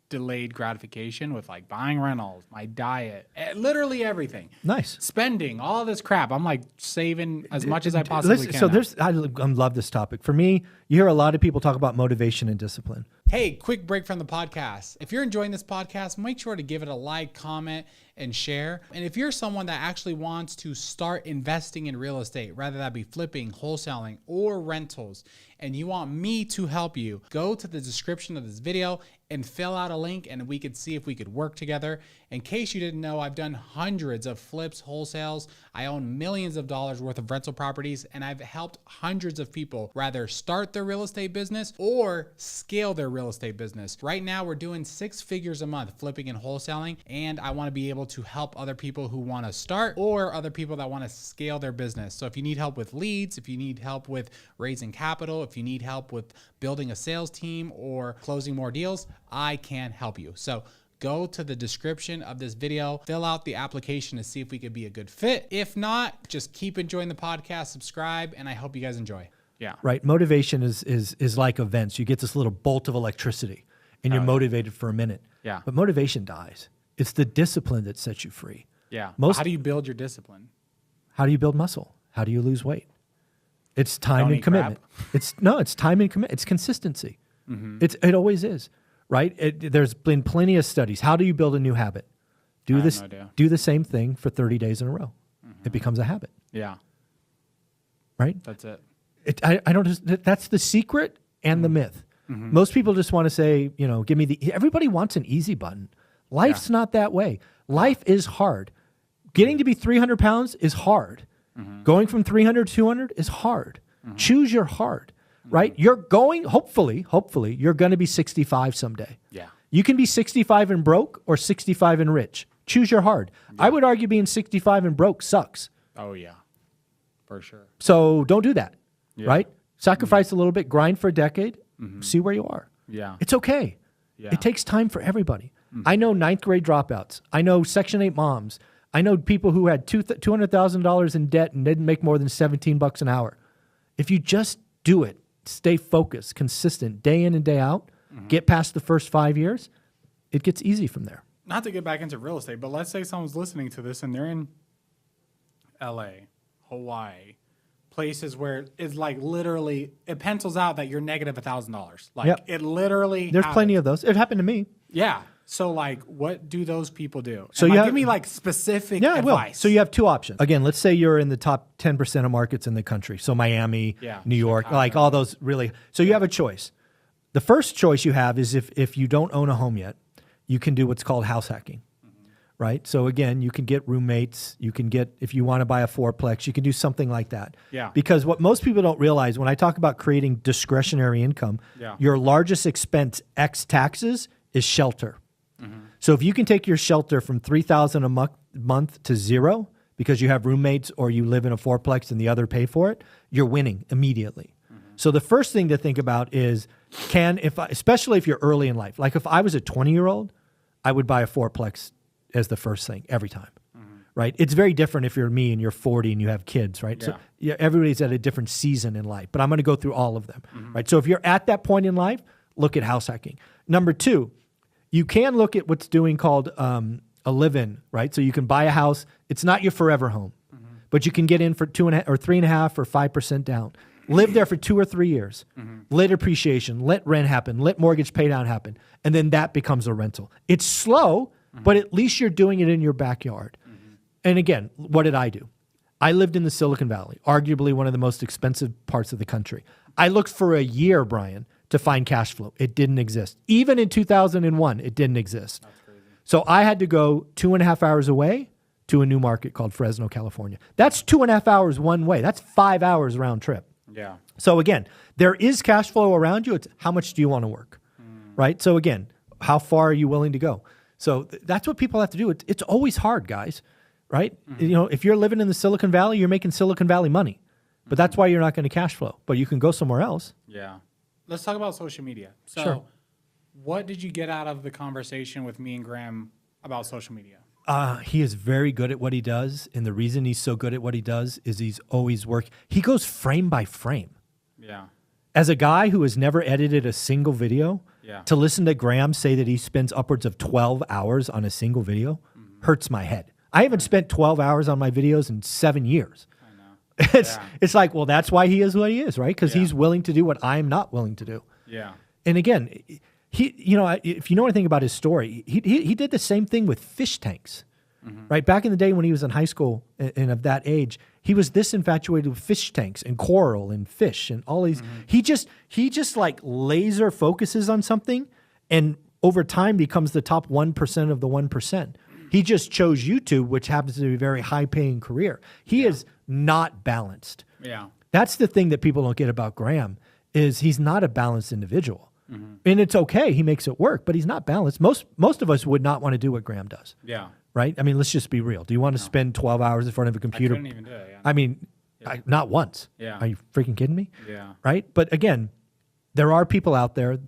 Speaker 1: delayed gratification with like buying rentals, my diet, literally everything.
Speaker 2: Nice.
Speaker 1: Spending, all this crap. I'm like saving as much as I possibly can.
Speaker 2: So I love this topic. For me, you hear a lot of people talk about motivation and discipline.
Speaker 1: Hey, quick break from the podcast. If you're enjoying this podcast, make sure to give it a like, comment, and share. And if you're someone that actually wants to start investing in real estate, whether that be flipping, wholesaling, or rentals, and you want me to help you, go to the description of this video and fill out a link and we could see if we could work together. In case you didn't know, I've done hundreds of flips, wholesales. I own millions of dollars worth of rental properties, and I've helped hundreds of people rather start their real estate business or scale their real estate business. Right now, we're doing 6 figures a month flipping and wholesaling, and I want to be able to help other people who want to start or other people that want to scale their business. So if you need help with leads, if you need help with raising capital, if you need help with building a sales team or closing more deals, I can help you. So go to the description of this video, fill out the application to see if we could be a good fit. If not, just keep enjoying the podcast, subscribe, and I hope you guys enjoy. Yeah.
Speaker 2: Right. Motivation is like events. You get this little bolt of electricity and you're motivated for a minute.
Speaker 1: Yeah.
Speaker 2: But motivation dies. It's the discipline that sets you free.
Speaker 1: Yeah. How do you build your discipline?
Speaker 2: How do you build muscle? How do you lose weight? It's time
Speaker 1: Don't
Speaker 2: and
Speaker 1: eat
Speaker 2: commitment.
Speaker 1: crap.
Speaker 2: It's time and commitment. It's consistency. It always is. Right? There's been plenty of studies. How do you build a new habit? Do the same thing for 30 days in a row. It becomes a habit.
Speaker 1: Yeah.
Speaker 2: Right?
Speaker 1: That's it.
Speaker 2: That's the secret and the myth. Most people just want to say, everybody wants an easy button. Life's not that way. Life is hard. Getting to be 300 pounds is hard. Going from 300 to 200 is hard. Choose your hard, right? You're going, hopefully, you're going to be 65 someday.
Speaker 1: Yeah.
Speaker 2: You can be 65 and broke or 65 and rich. Choose your hard. I would argue being 65 and broke sucks.
Speaker 1: Oh, yeah. For sure.
Speaker 2: So don't do that, right? Sacrifice a little bit, grind for a decade, see where you are.
Speaker 1: Yeah.
Speaker 2: It's okay.
Speaker 1: Yeah.
Speaker 2: It takes time for everybody. I know 9th grade dropouts. I know Section 8 moms. I know people who had $200,000 in debt and didn't make more than $17 an hour. If you just do it, stay focused, consistent, day in and day out, get past the first 5 years, it gets easy from there.
Speaker 1: Not to get back into real estate, but let's say someone's listening to this and they're in LA, Hawaii, places where it's like literally, it pencils out that you're negative $1,000. Like it literally
Speaker 2: There's
Speaker 1: happens.
Speaker 2: plenty of those. It happened to me.
Speaker 1: Yeah. So like, what do those people do?
Speaker 2: So
Speaker 1: give me like specific advice.
Speaker 2: I will. So you have 2 options. Again, let's say you're in the top 10% of markets in the country. So Miami, New York,
Speaker 1: Chicago.
Speaker 2: like all those really. So you have a choice. The first choice you have is if you don't own a home yet, you can do what's called house hacking, right? So again, you can get roommates. You can get, if you want to buy a fourplex, you can do something like that.
Speaker 1: Yeah.
Speaker 2: Because what most people don't realize when I talk about creating discretionary income, your largest expense ex taxes is shelter. So if you can take your shelter from $3,000 a month to zero because you have roommates or you live in a fourplex and the other pay for it, you're winning immediately. So the first thing to think about is especially if you're early in life, like if I was a 20-year-old, I would buy a fourplex as the first thing every time, right? It's very different if you're me and you're 40 and you have kids, right? So everybody's at a different season in life, but I'm going to go through all of them, right? So if you're at that point in life, look at house hacking. Number 2, you can look at what's doing called a live-in, right? So you can buy a house. It's not your forever home, but you can get in for 2.5 or 3.5 or 5% down. Live there for 2 or 3 years. Let appreciation, let rent happen, let mortgage pay down happen, and then that becomes a rental. It's slow, but at least you're doing it in your backyard. And again, what did I do? I lived in the Silicon Valley, arguably one of the most expensive parts of the country. I looked for a year, Brian, to find cash flow. It didn't exist. Even in 2001, it didn't exist.
Speaker 1: That's crazy.
Speaker 2: So I had to go 2.5 hours away to a new market called Fresno, California. That's 2.5 hours one way. That's 5 hours round trip.
Speaker 1: Yeah.
Speaker 2: So again, there is cash flow around you. It's how much do you want to work, right? So again, how far are you willing to go? So that's what people have to do. It's always hard, guys, right? If you're living in the Silicon Valley, you're making Silicon Valley money, but that's why you're not going to cash flow. But you can go somewhere else.
Speaker 1: Yeah. Let's talk about social media. So what did you get out of the conversation with me and Graham about social media?
Speaker 2: He is very good at what he does. And the reason he's so good at what he does is he's always he goes frame by frame.
Speaker 1: Yeah.
Speaker 2: As a guy who has never edited a single video, to listen to Graham say that he spends upwards of 12 hours on a single video hurts my head. I haven't spent 12 hours on my videos in 7 years. I know. It's like, well, that's why he is what he is, right? Because he's willing to do what I'm not willing to do.
Speaker 1: Yeah.
Speaker 2: And again, if you know anything about his story, he did the same thing with fish tanks, right? Back in the day when he was in high school and of that age, he was this infatuated with fish tanks and coral and fish and all these. He just like laser focuses on something, and over time becomes the top 1% of the 1%. He just chose YouTube, which happens to be a very high-paying career. He is not balanced.
Speaker 1: Yeah.
Speaker 2: That's the thing that people don't get about Graham, is he's not a balanced individual. And it's okay. He makes it work, but he's not balanced. Most of us would not want to do what Graham does.
Speaker 1: Yeah.
Speaker 2: Right? I mean, let's just be real. Do you want to spend 12 hours in front of a computer?
Speaker 1: I couldn't even do it. Yeah.
Speaker 2: I mean, not once.
Speaker 1: Yeah.
Speaker 2: Are you freaking kidding me?
Speaker 1: Yeah.
Speaker 2: Right? But again, there are people out there.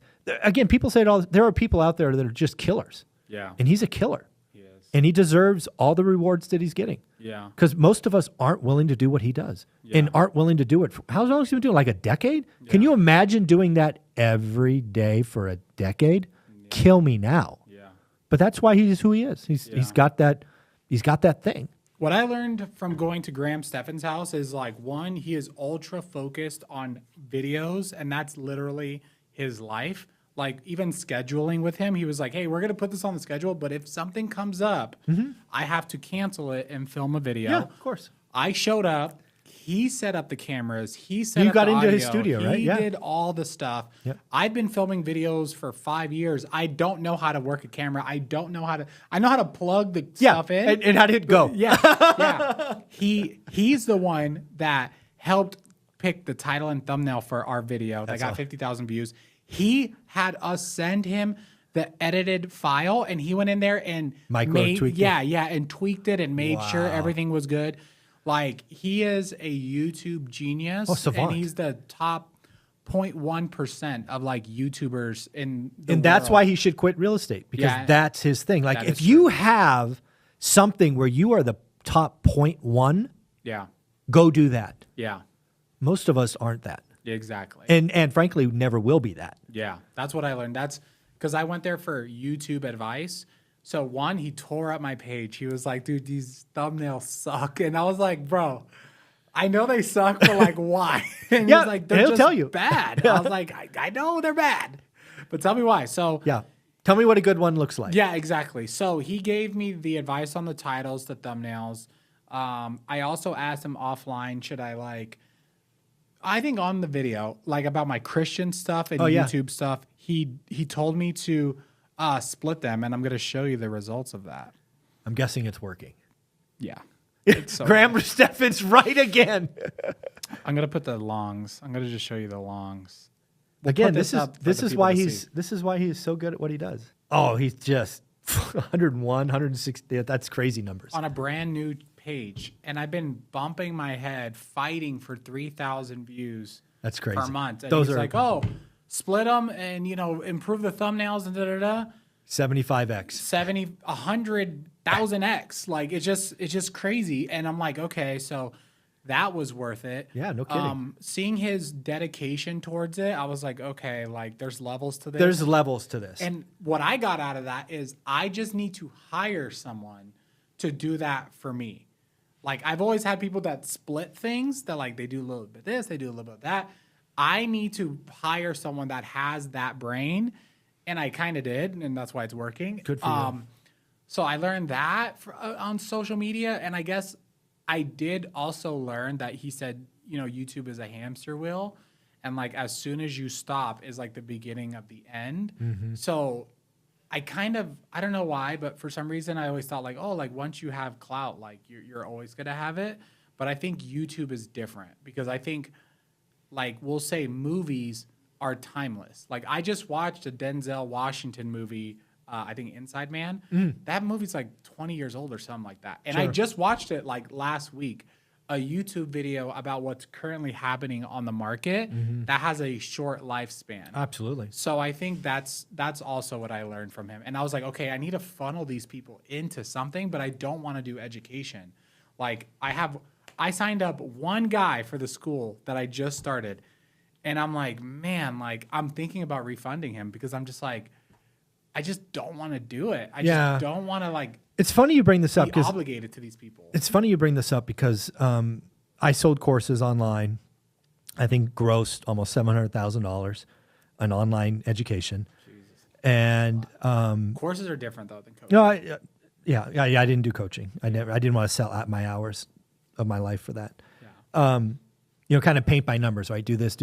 Speaker 2: Again, people say it all. There are people out there that are just killers.
Speaker 1: Yeah.
Speaker 2: And he's a killer.
Speaker 1: He is.
Speaker 2: And he deserves all the rewards that he's getting.
Speaker 1: Yeah.
Speaker 2: Because most of us aren't willing to do what he does and aren't willing to do it. How long has he been doing? Like a decade? Yeah. Can you imagine doing that every day for a decade? Yeah. Kill me now. Yeah. But that's why he's who he is. He's got that thing.
Speaker 1: What I learned from going to Graham Stephan's house is like, one, he is ultra focused on videos, and that's literally his life. Like even scheduling with him, he was like, hey, we're going to put this on the schedule, but if something comes up, I have to cancel it and film a video.
Speaker 2: Yeah, of course.
Speaker 1: I showed up. He set up the cameras. He set
Speaker 2: You
Speaker 1: up
Speaker 2: got
Speaker 1: the
Speaker 2: into
Speaker 1: audio.
Speaker 2: his studio, right?
Speaker 1: He
Speaker 2: Yeah.
Speaker 1: did all the stuff.
Speaker 2: Yep.
Speaker 1: I've been filming videos for 5 years. I don't know how to work a camera. I know how to plug the stuff in.
Speaker 2: And how did it go?
Speaker 1: Yeah. Yeah. He's the one that helped pick the title and thumbnail for our video that got 50,000 views. He had us send him the edited file, and he went in there and
Speaker 2: tweaked it.
Speaker 1: and tweaked it and made sure everything was good. Like, he is a YouTube genius,
Speaker 2: savant.
Speaker 1: and he's the top 0.1% of like YouTubers in the
Speaker 2: And that's
Speaker 1: world.
Speaker 2: why he should quit real estate, because that's his thing. Like
Speaker 1: That
Speaker 2: if
Speaker 1: is
Speaker 2: you
Speaker 1: true.
Speaker 2: have something where you are the top 0.1,
Speaker 1: Yeah.
Speaker 2: go do that.
Speaker 1: Yeah.
Speaker 2: Most of us aren't that.
Speaker 1: Exactly.
Speaker 2: And frankly, never will be that.
Speaker 1: Yeah, that's what I learned. That's because I went there for YouTube advice. So one, he tore up my page. He was like, dude, these thumbnails suck. And I was like, bro, I know they suck, but like, why? And he was like, they're
Speaker 2: he'll
Speaker 1: just
Speaker 2: tell you.
Speaker 1: bad. I was like, I know they're bad, but tell me why. So
Speaker 2: Yeah. Tell me what a good one looks like.
Speaker 1: yeah, exactly. So he gave me the advice on the titles, the thumbnails. I also asked him offline, should I I think on the video, like about my Christian stuff and YouTube stuff, he told me to split them, and I'm going to show you the results of that.
Speaker 2: I'm guessing it's working.
Speaker 1: Yeah. It's so
Speaker 2: Graham Stephan's right again.
Speaker 1: I'm going to put the longs. I'm going to just show you the longs. We'll
Speaker 2: Again,
Speaker 1: put
Speaker 2: this
Speaker 1: up for
Speaker 2: is
Speaker 1: the people
Speaker 2: why
Speaker 1: to
Speaker 2: he's
Speaker 1: see.
Speaker 2: this is why he's so good at what he does. Oh, he's just 101, 160. That's crazy numbers.
Speaker 1: On a brand new page, and I've been bumping my head fighting for 3,000 views.
Speaker 2: That's crazy.
Speaker 1: Per month. And
Speaker 2: Those
Speaker 1: he's
Speaker 2: are
Speaker 1: like, oh, split them and improve the thumbnails and
Speaker 2: 75x.
Speaker 1: 100,000x. Like it's just crazy. And I'm like, okay, so that was worth it.
Speaker 2: Yeah, no kidding.
Speaker 1: Seeing his dedication towards it, I was like, okay, like there's levels to this.
Speaker 2: There's levels to this.
Speaker 1: And what I got out of that is I just need to hire someone to do that for me. Like I've always had people that split things that like they do a little bit of this, they do a little bit of that. I need to hire someone that has that brain, and I kind of did, and that's why it's working.
Speaker 2: Good for you.
Speaker 1: So I learned that on social media, and I guess I did also learn that he said, YouTube is a hamster wheel, and like as soon as you stop is like the beginning of the end.
Speaker 2: Mm-hmm.
Speaker 1: So I don't know why, but for some reason I always thought like, oh, like once you have clout, like you're always gonna have it. But I think YouTube is different because I think like we'll say movies are timeless. Like I just watched a Denzel Washington movie, I think Inside Man. That movie's like 20 years old or something like that. And I just watched it like last week, a YouTube video about what's currently happening on the market that has a short lifespan.
Speaker 2: Absolutely.
Speaker 1: So I think that's also what I learned from him. And I was like, okay, I need to funnel these people into something, but I don't want to do education. Like I signed up one guy for the school that I just started, and I'm like, man, like I'm thinking about refunding him because I'm just like, I just don't want to do it. I just don't want to like.
Speaker 2: It's funny you bring this up
Speaker 1: be
Speaker 2: because
Speaker 1: obligated to these people.
Speaker 2: It's funny you bring this up because I sold courses online. I think grossed almost $700,000 on online education. Jesus. And
Speaker 1: Courses are different though than coaching.
Speaker 2: no, I didn't do coaching. I didn't want to sell out my hours of my life for that.
Speaker 1: Yeah.
Speaker 2: Kind of paint by numbers, right? Do this.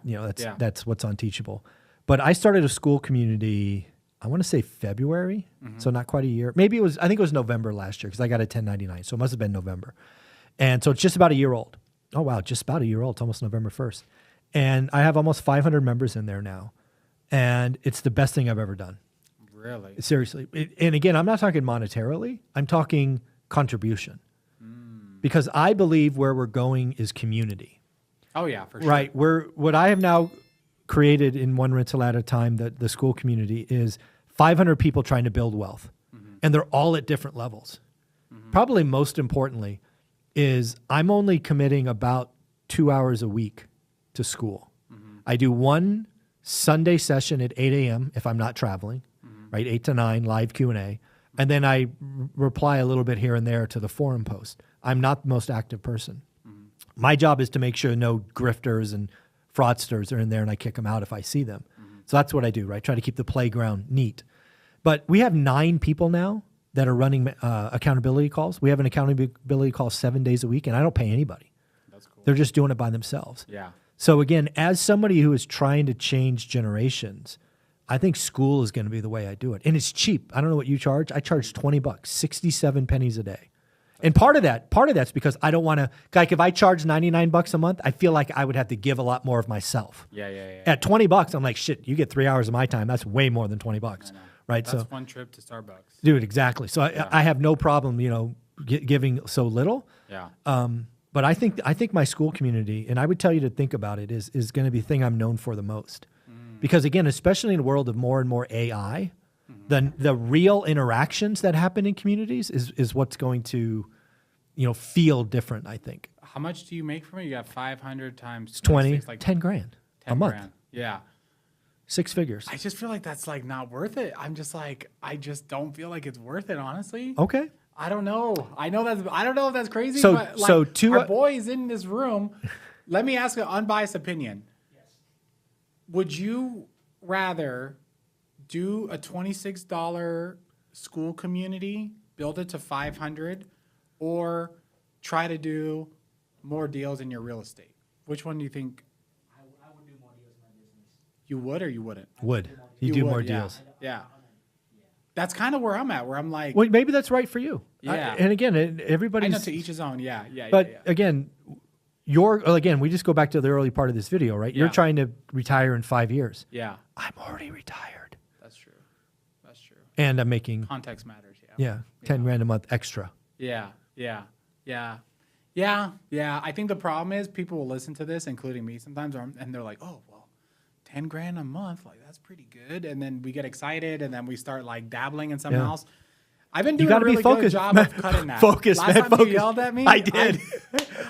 Speaker 1: Yeah.
Speaker 2: That's what's on Teachable. But I started a school community, I want to say February, so not quite a year. I think it was November last year because I got a 1099, so it must have been November. And so it's just about a year old. Oh, wow, just about a year old. It's almost November 1st. And I have almost 500 members in there now. And it's the best thing I've ever done.
Speaker 1: Really?
Speaker 2: Seriously. And again, I'm not talking monetarily. I'm talking contribution. Because I believe where we're going is community.
Speaker 1: Oh, yeah, for sure.
Speaker 2: Right. What I have now created in One Rental at a Time, the school community, is 500 people trying to build wealth. And they're all at different levels. Probably most importantly is I'm only committing about 2 hours a week to school. I do one Sunday session at 8 a.m. if I'm not traveling, right? 8 to 9, live Q&A. And then I reply a little bit here and there to the forum post. I'm not the most active person. My job is to make sure no grifters and fraudsters are in there and I kick them out if I see them. So that's what I do, right? Try to keep the playground neat. But we have 9 people now that are running accountability calls. We have an accountability call 7 days a week, and I don't pay anybody.
Speaker 1: That's cool.
Speaker 2: They're just doing it by themselves.
Speaker 1: Yeah.
Speaker 2: So again, as somebody who is trying to change generations, I think school is going to be the way I do it. And it's cheap. I don't know what you charge. I charge $20, 67 pennies a day. And part of that's because I don't want to, like if I charge $99 a month, I feel like I would have to give a lot more of myself.
Speaker 1: Yeah.
Speaker 2: At $20, I'm like, shit, you get 3 hours of my time. That's way more than $20, right?
Speaker 1: That's one trip to Starbucks.
Speaker 2: Dude, exactly. So I have no problem, giving so little.
Speaker 1: Yeah.
Speaker 2: But I think my school community, and I would tell you to think about it, is going to be the thing I'm known for the most. Because again, especially in a world of more and more AI, the real interactions that happen in communities is what's going to, feel different, I think.
Speaker 1: How much do you make from it? You got 500 times
Speaker 2: 20,
Speaker 1: 26,
Speaker 2: 10 grand
Speaker 1: 10
Speaker 2: a month.
Speaker 1: grand. Yeah.
Speaker 2: 6 figures.
Speaker 1: I just feel like that's like not worth it. I'm just like, I just don't feel like it's worth it, honestly.
Speaker 2: Okay.
Speaker 1: I don't know. I don't know if that's crazy,
Speaker 2: So-
Speaker 1: but like
Speaker 2: so two-
Speaker 1: our boys in this room, let me ask an unbiased opinion.
Speaker 3: Yes.
Speaker 1: Would you rather do a $26 school community, build it to 500, or try to do more deals in your real estate? Which one do you think
Speaker 3: I would do more deals in my business.
Speaker 1: you would or you wouldn't?
Speaker 2: Would. You do
Speaker 1: would,
Speaker 2: more
Speaker 1: yeah.
Speaker 2: deals.
Speaker 1: Yeah. That's kind of where I'm at, where I'm like,
Speaker 2: Well, maybe that's right for you.
Speaker 1: Yeah.
Speaker 2: And again,
Speaker 1: I
Speaker 2: everybody's...
Speaker 1: know to each his own. Yeah.
Speaker 2: But again, we just go back to the early part of this video, right? You're
Speaker 1: Yeah.
Speaker 2: trying to retire in 5 years.
Speaker 1: Yeah,
Speaker 2: I'm already retired.
Speaker 1: that's true. That's true.
Speaker 2: And I'm making,
Speaker 1: Context matters. Yeah.
Speaker 2: yeah, 10 grand a month extra.
Speaker 1: Yeah. I think the problem is people will listen to this, including me sometimes, and they're like, oh, well, 10 grand a month, like that's pretty good. And then we get excited and then we start like dabbling in something
Speaker 2: Yeah.
Speaker 1: else. I've been
Speaker 2: You
Speaker 1: doing a
Speaker 2: gotta be
Speaker 1: really good
Speaker 2: focused,
Speaker 1: job
Speaker 2: man.
Speaker 1: of cutting that.
Speaker 2: Focus,
Speaker 1: Last
Speaker 2: man,
Speaker 1: time
Speaker 2: focus.
Speaker 1: you yelled at me,
Speaker 2: I did.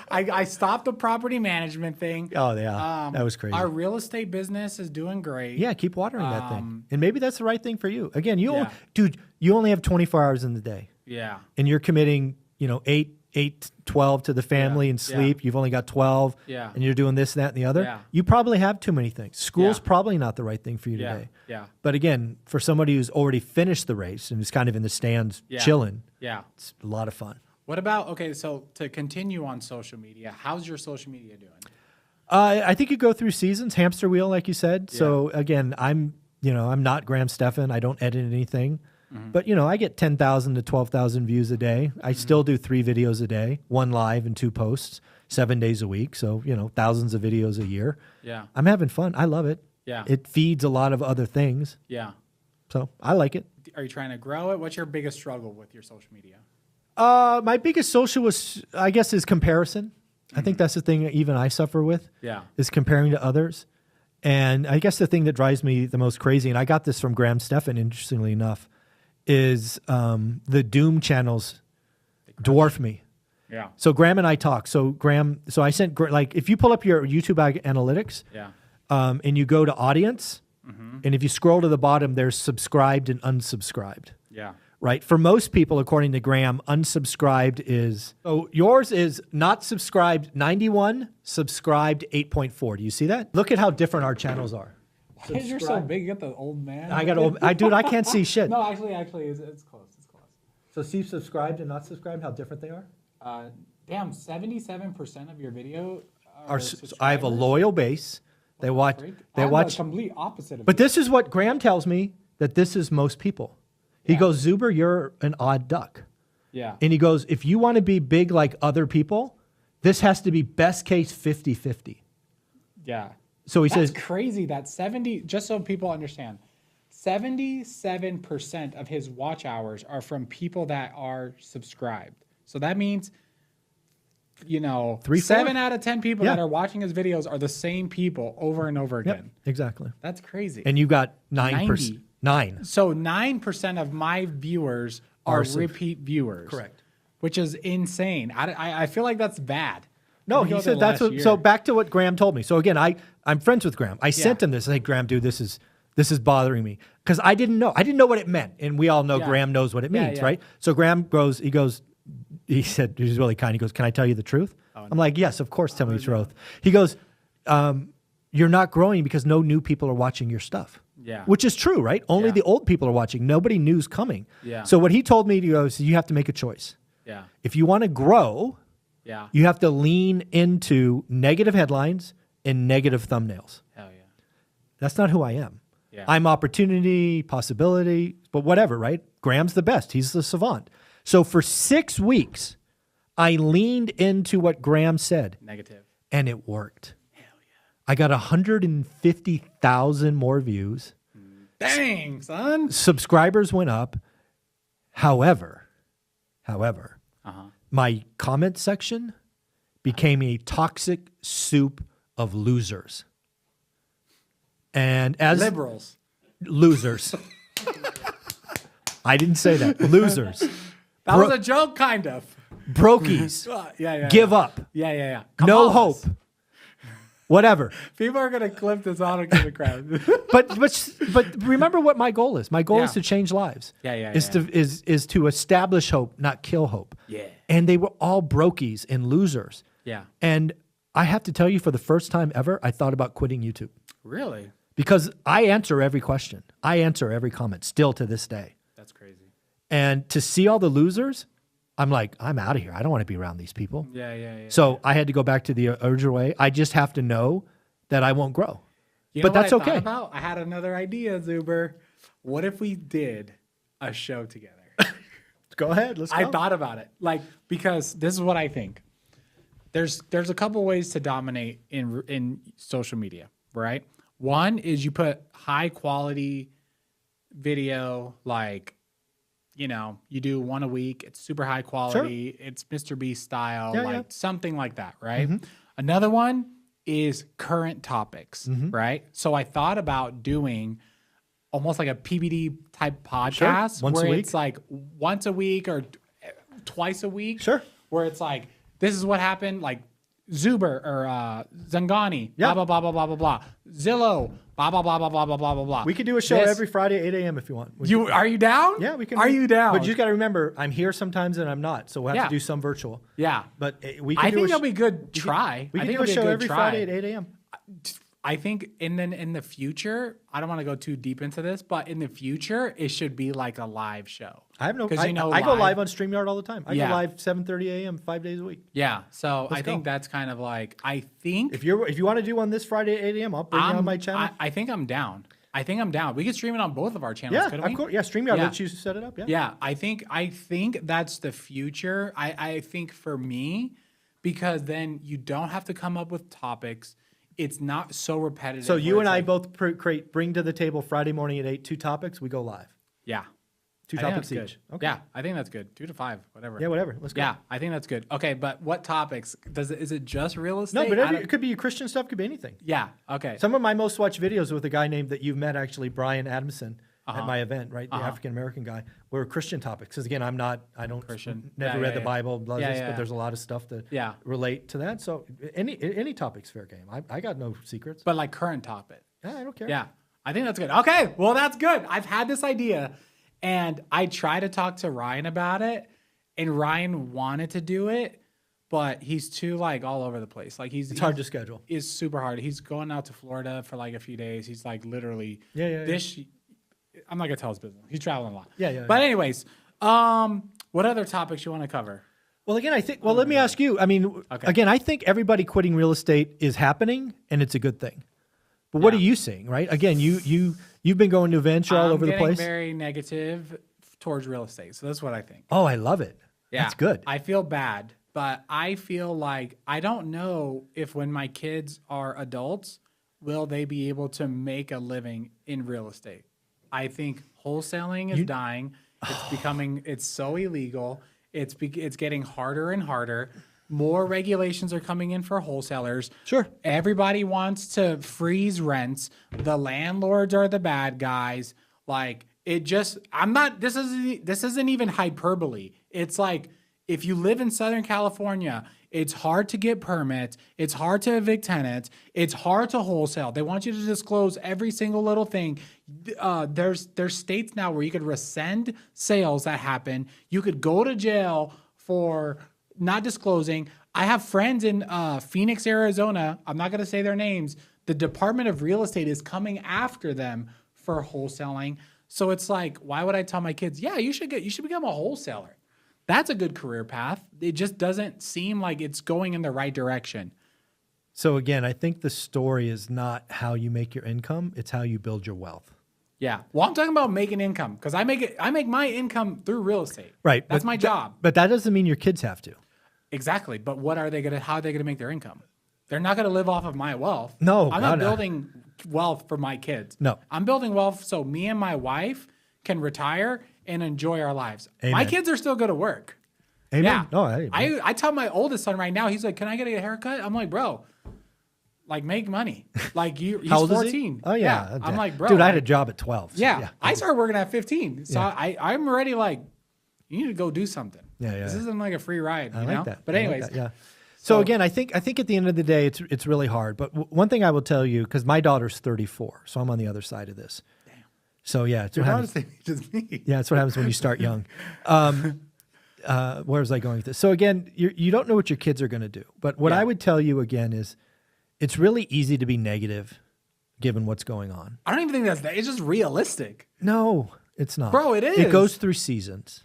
Speaker 1: I stopped the property management thing.
Speaker 2: Oh, yeah. That was crazy.
Speaker 1: Our real estate business is doing great.
Speaker 2: Yeah, keep watering that thing. And maybe that's the right thing for you. Again,
Speaker 1: Yeah.
Speaker 2: dude, you only have 24 hours in the day.
Speaker 1: Yeah.
Speaker 2: And you're committing, 8, 12 to the family and
Speaker 1: Yeah.
Speaker 2: sleep. You've only got 12.
Speaker 1: Yeah.
Speaker 2: And you're doing this, that, and the other.
Speaker 1: Yeah.
Speaker 2: You probably have too many things. School's
Speaker 1: Yeah.
Speaker 2: probably not the right thing for you
Speaker 1: Yeah.
Speaker 2: today.
Speaker 1: Yeah.
Speaker 2: But again, for somebody who's already finished the race and is kind of in the stands
Speaker 1: Yeah.
Speaker 2: chilling,
Speaker 1: Yeah.
Speaker 2: it's a lot of fun.
Speaker 1: What about, okay, so to continue on social media, how's your social media doing?
Speaker 2: I think you go through seasons, hamster wheel, like you said. So again, I'm not Graham Stephan. I don't edit anything. But, I get 10,000 to 12,000 views a day. I still do 3 videos a day, 1 live and 2 posts, 7 days a week. So, thousands of videos a year.
Speaker 1: Yeah.
Speaker 2: I'm having fun. I love it.
Speaker 1: Yeah.
Speaker 2: It feeds a lot of other things.
Speaker 1: Yeah.
Speaker 2: So I like it.
Speaker 1: Are you trying to grow it? What's your biggest struggle with your social media?
Speaker 2: My biggest social is comparison. I think that's the thing that even I suffer with.
Speaker 1: Yeah.
Speaker 2: Is comparing to others. And I guess the thing that drives me the most crazy, and I got this from Graham Stephan, interestingly enough, is the doom channels dwarf me.
Speaker 1: Yeah.
Speaker 2: So Graham and I talk. So I sent, like, if you pull up your YouTube analytics,
Speaker 1: Yeah.
Speaker 2: and you go to audience, and if you scroll to the bottom, there's subscribed and unsubscribed.
Speaker 1: Yeah.
Speaker 2: Right. For most people, according to Graham, unsubscribed is, so yours is not subscribed 91, subscribed 8.4. Do you see that? Look at how different our channels are.
Speaker 1: Because you're so big, you got the old man.
Speaker 2: Dude, I can't see shit.
Speaker 1: No, actually, it's close. It's close.
Speaker 2: So see subscribed and not subscribed, how different they are?
Speaker 1: Damn, 77% of your video
Speaker 2: I have a loyal base. They watch. They
Speaker 1: I'm
Speaker 2: watch.
Speaker 1: the complete opposite of
Speaker 2: But
Speaker 1: you.
Speaker 2: this is what Graham tells me, that this is most people. He goes, Zuber, you're an odd duck.
Speaker 1: Yeah.
Speaker 2: And he goes, if you want to be big like other people, this has to be best case 50-50.
Speaker 1: Yeah.
Speaker 2: So he
Speaker 1: That's
Speaker 2: says,
Speaker 1: crazy that 70, just so people understand, 77% of his watch hours are from people that are subscribed. So that means, you know, 7 out of 10 people that are watching his videos are the same people over and over again.
Speaker 2: exactly.
Speaker 1: That's crazy.
Speaker 2: And you got 9%.
Speaker 1: 90.
Speaker 2: 9.
Speaker 1: So 9% of my viewers are repeat viewers.
Speaker 2: Correct.
Speaker 1: Which is insane. I feel like that's bad.
Speaker 2: No,
Speaker 1: We
Speaker 2: he
Speaker 1: go
Speaker 2: said
Speaker 1: to
Speaker 2: that's
Speaker 1: last
Speaker 2: what.
Speaker 1: year.
Speaker 2: So back to what Graham told me. So again, I'm friends with Graham. I sent him this. I said, Graham, dude, this is bothering me because I didn't know. I didn't know what it meant, and we all know Graham knows what it means, right? So Graham goes. He said he was really kind. He goes, "Can I tell you the truth?" I'm like, "Yes, of course. Tell me the truth." He goes, "You're not growing because no new people are watching your stuff."
Speaker 1: Yeah.
Speaker 2: Which is true, right? Only the old people are watching. Nobody new's coming.
Speaker 1: Yeah.
Speaker 2: So what he told me to go is, you have to make a choice.
Speaker 1: Yeah.
Speaker 2: If you want to grow,
Speaker 1: Yeah.
Speaker 2: you have to lean into negative headlines and negative thumbnails.
Speaker 1: Hell yeah.
Speaker 2: That's not who I am.
Speaker 1: Yeah.
Speaker 2: I'm opportunity, possibility, but whatever, right? Graham's the best. He's the savant. So for 6 weeks, I leaned into what Graham said,
Speaker 1: Negative.
Speaker 2: and it worked.
Speaker 1: Hell yeah.
Speaker 2: I got 150,000 more views.
Speaker 1: Dang, son.
Speaker 2: Subscribers went up. However, my comment section became a toxic soup of losers. And as
Speaker 1: Liberals.
Speaker 2: losers, I didn't say that. Losers,
Speaker 1: That was a joke, kind of.
Speaker 2: brokies,
Speaker 1: Yeah.
Speaker 2: give up,
Speaker 1: Yeah.
Speaker 2: no
Speaker 1: Kamalas.
Speaker 2: hope, whatever.
Speaker 1: People are gonna clip this on and give it crap.
Speaker 2: But remember what my goal is. My goal is
Speaker 1: Yeah.
Speaker 2: to change lives.
Speaker 1: Yeah.
Speaker 2: Is to establish hope, not kill hope.
Speaker 1: Yeah.
Speaker 2: And they were all brokies and losers.
Speaker 1: Yeah.
Speaker 2: And I have to tell you, for the first time ever, I thought about quitting YouTube
Speaker 1: Really?
Speaker 2: because I answer every question. I answer every comment still to this day.
Speaker 1: That's crazy.
Speaker 2: And to see all the losers, I'm like, I'm out of here. I don't want to be around these people.
Speaker 1: Yeah.
Speaker 2: So I had to go back to the original way. I just have to know that I won't grow.
Speaker 1: You
Speaker 2: But
Speaker 1: know what
Speaker 2: that's
Speaker 1: I thought
Speaker 2: okay.
Speaker 1: about? I had another idea, Zuber. What if we did a show together?
Speaker 2: Go ahead. Let's go.
Speaker 1: I thought about it, like, because this is what I think. There's a couple ways to dominate in social media, right? One is you put high quality video, like, you know, you do one a week. It's super high quality. It's Mr. Beast style, like something like that, right? Another one is current topics, right? So I thought about doing almost like a PBD type podcast
Speaker 2: Once a
Speaker 1: where
Speaker 2: week.
Speaker 1: it's like once a week or twice a week.
Speaker 2: Sure.
Speaker 1: Where it's like, this is what happened, like Zuber or Zangani,
Speaker 2: Yeah.
Speaker 1: blah, blah, blah, blah, blah, blah, blah. Zillow, blah, blah, blah, blah, blah, blah, blah, blah, blah.
Speaker 2: We could do a show every Friday, 8 a.m. if you want.
Speaker 1: Are you down?
Speaker 2: Yeah, we can.
Speaker 1: Are you down?
Speaker 2: But you got to remember, I'm here sometimes and I'm not. So we'll have to do some virtual.
Speaker 1: Yeah.
Speaker 2: But we can
Speaker 1: I
Speaker 2: do
Speaker 1: think
Speaker 2: a
Speaker 1: that'll be good. Try.
Speaker 2: We
Speaker 1: I
Speaker 2: can
Speaker 1: think
Speaker 2: do a
Speaker 1: it'll be
Speaker 2: show
Speaker 1: good
Speaker 2: every
Speaker 1: try.
Speaker 2: Friday at 8 a.m.
Speaker 1: I think, and then in the future, I don't want to go too deep into this, but in the future, it should be like a live show.
Speaker 2: I have no.
Speaker 1: 'Cause
Speaker 2: I,
Speaker 1: you know
Speaker 2: I go live on StreamYard all the time. I
Speaker 1: Yeah.
Speaker 2: go live 7:30 a.m. 5 days a week.
Speaker 1: Yeah. So I think
Speaker 2: go.
Speaker 1: that's kind of like, I think
Speaker 2: If you want to do one this Friday at 8 a.m., I'll bring you on my channel.
Speaker 1: I think I'm down. We could stream it on both of our channels,
Speaker 2: yeah,
Speaker 1: couldn't we?
Speaker 2: of course. Yeah, StreamYard
Speaker 1: Yeah.
Speaker 2: lets you set it up. Yeah.
Speaker 1: Yeah, I think that's the future. I think for me, because then you don't have to come up with topics. It's not so repetitive.
Speaker 2: So you
Speaker 1: where
Speaker 2: and
Speaker 1: it's
Speaker 2: I
Speaker 1: like-
Speaker 2: both bring to the table Friday morning at 8 2 topics. We go live.
Speaker 1: Yeah.
Speaker 2: 2
Speaker 1: I think
Speaker 2: topics
Speaker 1: that's
Speaker 2: each.
Speaker 1: good.
Speaker 2: Okay.
Speaker 1: Yeah, I think that's good. 2 to 5, whatever.
Speaker 2: Yeah, whatever. Let's go.
Speaker 1: Yeah, I think that's good. Okay, but what topics? Is it just real estate?
Speaker 2: No, but
Speaker 1: I don't-
Speaker 2: it could be Christian stuff. Could be anything.
Speaker 1: yeah. Okay.
Speaker 2: Some of my most watched videos with a guy named that you've met, actually, Brian Adamson, at my event, right? The African American guy, were Christian topics. Because again, I don't
Speaker 1: Christian.
Speaker 2: never
Speaker 1: Yeah,
Speaker 2: read
Speaker 1: yeah,
Speaker 2: the
Speaker 1: yeah.
Speaker 2: Bible, blah,
Speaker 1: Yeah,
Speaker 2: this,
Speaker 1: yeah,
Speaker 2: but
Speaker 1: yeah.
Speaker 2: there's a lot of stuff that
Speaker 1: Yeah.
Speaker 2: relate to that. So any topic's fair game. I got no secrets.
Speaker 1: But like current topic.
Speaker 2: Yeah, I don't care.
Speaker 1: Yeah, I think that's good. Okay, well, that's good. I've had this idea, and I tried to talk to Ryan about it, and Ryan wanted to do it, but he's too like all over the place. Like
Speaker 2: It's hard to schedule.
Speaker 1: Is super hard. He's going out to Florida for like a few days. He's like literally
Speaker 2: Yeah.
Speaker 1: I'm not gonna tell his business. He's traveling a lot.
Speaker 2: Yeah.
Speaker 1: But anyways, what other topics you want to cover?
Speaker 2: Well, again, I think. Well, let me ask you. I mean,
Speaker 1: Okay.
Speaker 2: again, I think everybody quitting real estate is happening, and it's a good thing. But what are you seeing? Right? Again, you've been going to events all over the place.
Speaker 1: I'm very negative towards real estate. So that's what I think.
Speaker 2: Oh, I love it.
Speaker 1: Yeah.
Speaker 2: That's good.
Speaker 1: I feel bad, but I feel like I don't know if when my kids are adults, will they be able to make a living in real estate? I think wholesaling is dying. It's so illegal. It's getting harder and harder. More regulations are coming in for wholesalers.
Speaker 2: Sure.
Speaker 1: Everybody wants to freeze rents. The landlords are the bad guys. Like this isn't even hyperbole. It's like if you live in Southern California, it's hard to get permits. It's hard to evict tenants. It's hard to wholesale. They want you to disclose every single little thing. There's states now where you could rescind sales that happen. You could go to jail for not disclosing. I have friends in Phoenix, Arizona. I'm not going to say their names. The Department of Real Estate is coming after them for wholesaling. So it's like, why would I tell my kids, yeah, you should become a wholesaler. That's a good career path. It just doesn't seem like it's going in the right direction.
Speaker 2: So again, I think the story is not how you make your income; it's how you build your wealth.
Speaker 1: Yeah. Well, I'm talking about making income because I make my income through real estate.
Speaker 2: Right.
Speaker 1: That's my job.
Speaker 2: But that doesn't mean your kids have to.
Speaker 1: Exactly. But how are they gonna make their income? They're not gonna live off of my wealth.
Speaker 2: No,
Speaker 1: I'm not building wealth for my kids.
Speaker 2: No.
Speaker 1: I'm building wealth so me and my wife can retire and enjoy our lives.
Speaker 2: Amen.
Speaker 1: My kids are still gonna work.
Speaker 2: Amen.
Speaker 1: Yeah.
Speaker 2: No,
Speaker 1: I tell my oldest son right now, he's like, can I get a haircut? I'm like, bro, like make money. Like he's
Speaker 2: How old
Speaker 1: 14.
Speaker 2: is he? Oh yeah.
Speaker 1: I'm like, bro.
Speaker 2: Dude, I had a job at 12. So
Speaker 1: yeah. I started working at 15. So I'm already like, you need to go do something.
Speaker 2: Yeah.
Speaker 1: This isn't like a free ride.
Speaker 2: I like that.
Speaker 1: But
Speaker 2: I like
Speaker 1: anyways.
Speaker 2: that, yeah. So again, I think at the end of the day, it's really hard. But one thing I will tell you, because my daughter's 34, so I'm on the other side of this. Damn. So yeah, it's
Speaker 1: Your
Speaker 2: what
Speaker 1: daughter's
Speaker 2: happens.
Speaker 1: just me.
Speaker 2: Yeah, it's what happens when you start young. Where was I going with this? So again, you don't know what your kids are going to do. But what I would tell you again is, it's really easy to be negative, given what's going on.
Speaker 1: I don't even think that's it's just realistic.
Speaker 2: No, it's not.
Speaker 1: Bro, it is.
Speaker 2: It goes through seasons.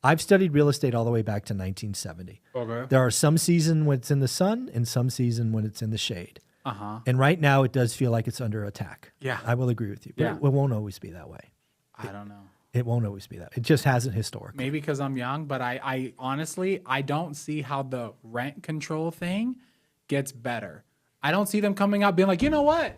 Speaker 2: I've studied real estate all the way back to 1970.
Speaker 1: Okay.
Speaker 2: There are some seasons when it's in the sun and some season when it's in the shade.
Speaker 1: Uh-huh.
Speaker 2: And right now it does feel like it's under attack.
Speaker 1: Yeah.
Speaker 2: I will agree with you. But
Speaker 1: Yeah.
Speaker 2: it won't always be that way.
Speaker 1: I don't know.
Speaker 2: It won't always be that. It just hasn't historically.
Speaker 1: Maybe because I'm young, but I honestly, I don't see how the rent control thing gets better. I don't see them coming out being like, you know what?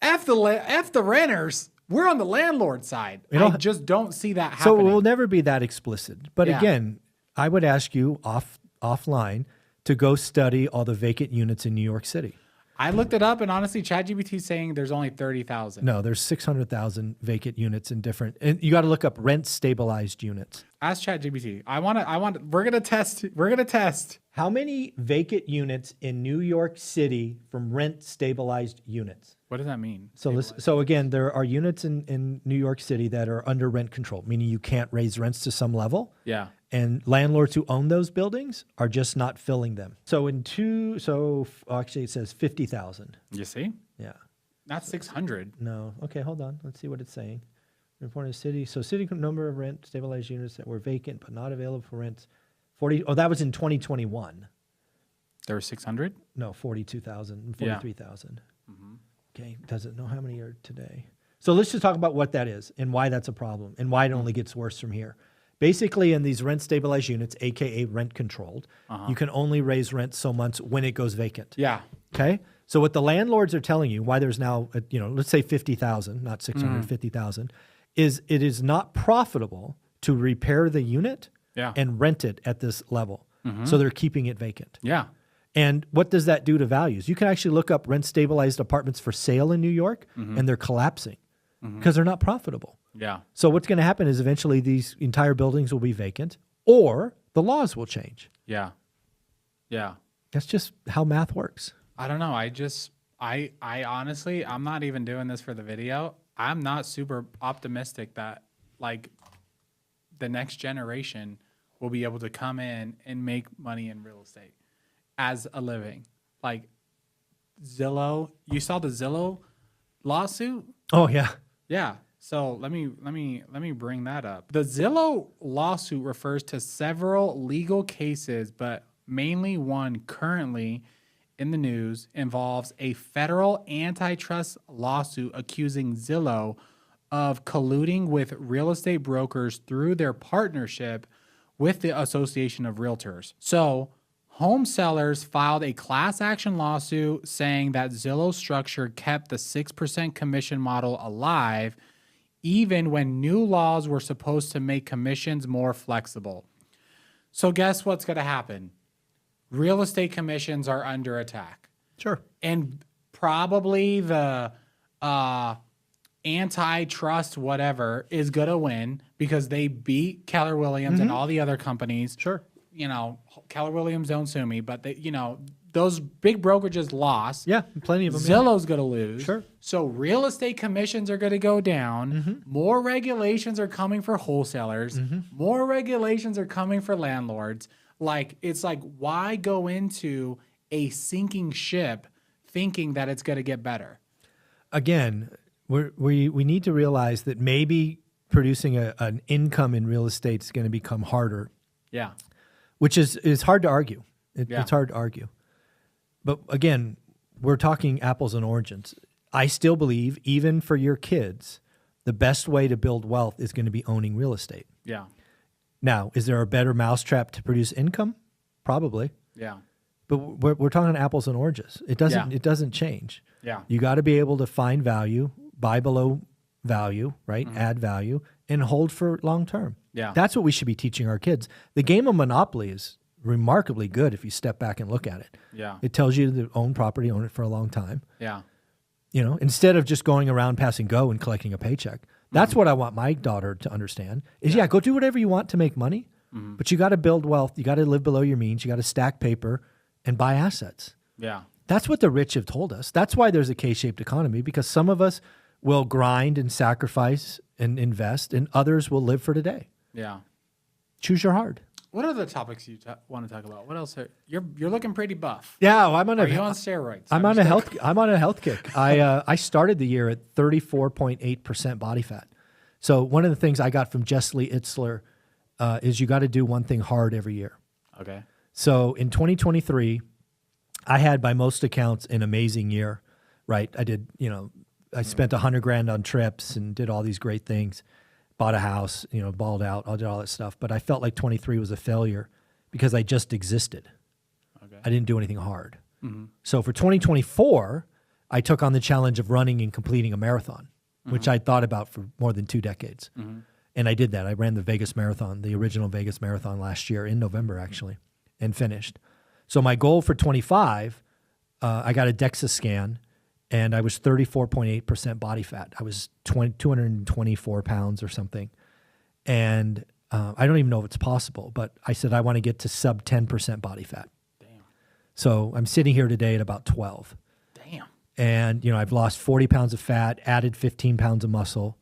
Speaker 1: F the renters. We're on the landlord side. I just don't see that
Speaker 2: So
Speaker 1: happening.
Speaker 2: it will never be that explicit. But
Speaker 1: Yeah.
Speaker 2: again, I would ask you offline to go study all the vacant units in New York City.
Speaker 1: I looked it up, and honestly, ChatGPT is saying there's only 30,000.
Speaker 2: No, there's 600,000 vacant units in different, and you got to look up rent stabilized units.
Speaker 1: Ask ChatGPT. We're gonna test.
Speaker 2: How many vacant units in New York City from rent stabilized units?
Speaker 1: What does that mean?
Speaker 2: So again, there are units in New York City that are under rent control, meaning you can't raise rents to some level.
Speaker 1: Yeah.
Speaker 2: And landlords who own those buildings are just not filling them. So actually it says 50,000.
Speaker 1: You see?
Speaker 2: Yeah.
Speaker 1: Not 600.
Speaker 2: No. Okay, hold on. Let's see what it's saying. Reporting city. So city number of rent stabilized units that were vacant but not available for rent. 40. Oh, that was in 2021.
Speaker 1: There were 600?
Speaker 2: No, 42,000,
Speaker 1: Yeah.
Speaker 2: 43,000. Okay. Doesn't know how many are today. So let's just talk about what that is and why that's a problem and why it only gets worse from here. Basically, in these rent stabilized units, AKA rent controlled, you can only raise rent so much when it goes vacant.
Speaker 1: Yeah.
Speaker 2: Okay. So what the landlords are telling you, why there's now, let's say 50,000, not 650,000, is it is not profitable to repair the unit and rent it at this level. So they're keeping it vacant.
Speaker 1: Yeah.
Speaker 2: And what does that do to values? You can actually look up rent stabilized apartments for sale in New York, and they're collapsing because they're not profitable.
Speaker 1: Yeah.
Speaker 2: So what's going to happen is eventually these entire buildings will be vacant, or the laws will change.
Speaker 1: Yeah. Yeah.
Speaker 2: That's just how math works.
Speaker 1: I don't know. I honestly, I'm not even doing this for the video. I'm not super optimistic that like the next generation will be able to come in and make money in real estate as a living. Like Zillow, you saw the Zillow lawsuit?
Speaker 2: Oh yeah.
Speaker 1: Yeah. So let me bring that up. The Zillow lawsuit refers to several legal cases, but mainly one currently in the news involves a federal antitrust lawsuit accusing Zillow of colluding with real estate brokers through their partnership with the Association of Realtors. So, home sellers filed a class action lawsuit saying that Zillow's structure kept the 6% commission model alive even when new laws were supposed to make commissions more flexible. So guess what's going to happen? Real estate commissions are under attack.
Speaker 2: Sure.
Speaker 1: And probably the antitrust whatever is going to win because they beat Keller Williams and all the other companies.
Speaker 2: Sure.
Speaker 1: You know, Keller Williams don't sue me, but they, you know, those big brokerages lost.
Speaker 2: Yeah, plenty of them.
Speaker 1: Zillow's going to lose.
Speaker 2: Sure.
Speaker 1: So real estate commissions are going to go down. More regulations are coming for wholesalers. More regulations are coming for landlords. Like, it's like, why go into a sinking ship thinking that it's going to get better?
Speaker 2: Again, we need to realize that maybe producing an income in real estate is going to become harder.
Speaker 1: Yeah.
Speaker 2: Which is hard to argue.
Speaker 1: Yeah.
Speaker 2: It's hard to argue. But again, we're talking apples and oranges. I still believe, even for your kids, the best way to build wealth is going to be owning real estate.
Speaker 1: Yeah.
Speaker 2: Now, is there a better mousetrap to produce income? Probably.
Speaker 1: Yeah.
Speaker 2: But we're talking apples and oranges. It doesn't change.
Speaker 1: Yeah.
Speaker 2: You got to be able to find value, buy below value, right? Add value, and hold for long term.
Speaker 1: Yeah.
Speaker 2: That's what we should be teaching our kids. The game of Monopoly is remarkably good if you step back and look at it.
Speaker 1: Yeah.
Speaker 2: It tells you to own property, own it for a long time.
Speaker 1: Yeah.
Speaker 2: You know, instead of just going around passing go and collecting a paycheck. That's what I want my daughter to understand is, go do whatever you want to make money, but you got to build wealth. You got to live below your means. You got to stack paper and buy assets.
Speaker 1: Yeah.
Speaker 2: That's what the rich have told us. That's why there's a K-shaped economy, because some of us will grind and sacrifice and invest, and others will live for today.
Speaker 1: Yeah.
Speaker 2: Choose your hard.
Speaker 1: What are the topics you want to talk about? What else? You're looking pretty buff.
Speaker 2: Yeah, well, I'm on
Speaker 1: Are you on steroids?
Speaker 2: I'm on a health kick. I started the year at 34.8% body fat. So one of the things I got from Jess Lee Itzler is you got to do one thing hard every year.
Speaker 1: Okay.
Speaker 2: So in 2023, I had by most accounts an amazing year, right? I did, I spent $100,000 on trips and did all these great things. Bought a house, balled out, I did all that stuff. But I felt like 23 was a failure because I just existed.
Speaker 1: Okay.
Speaker 2: I didn't do anything hard. So for 2024, I took on the challenge of running and completing a marathon, which I'd thought about for more than 2 decades. And I did that. I ran the Vegas Marathon, the original Vegas Marathon last year in November, actually, and finished. So my goal for 25, I got a DEXA scan, and I was 34.8% body fat. I was 224 pounds or something. And I don't even know if it's possible, but I said I want to get to sub 10% body fat.
Speaker 1: Damn.
Speaker 2: So I'm sitting here today at about 12.
Speaker 1: Damn.
Speaker 2: And, I've lost 40 pounds of fat, added 15 pounds of muscle,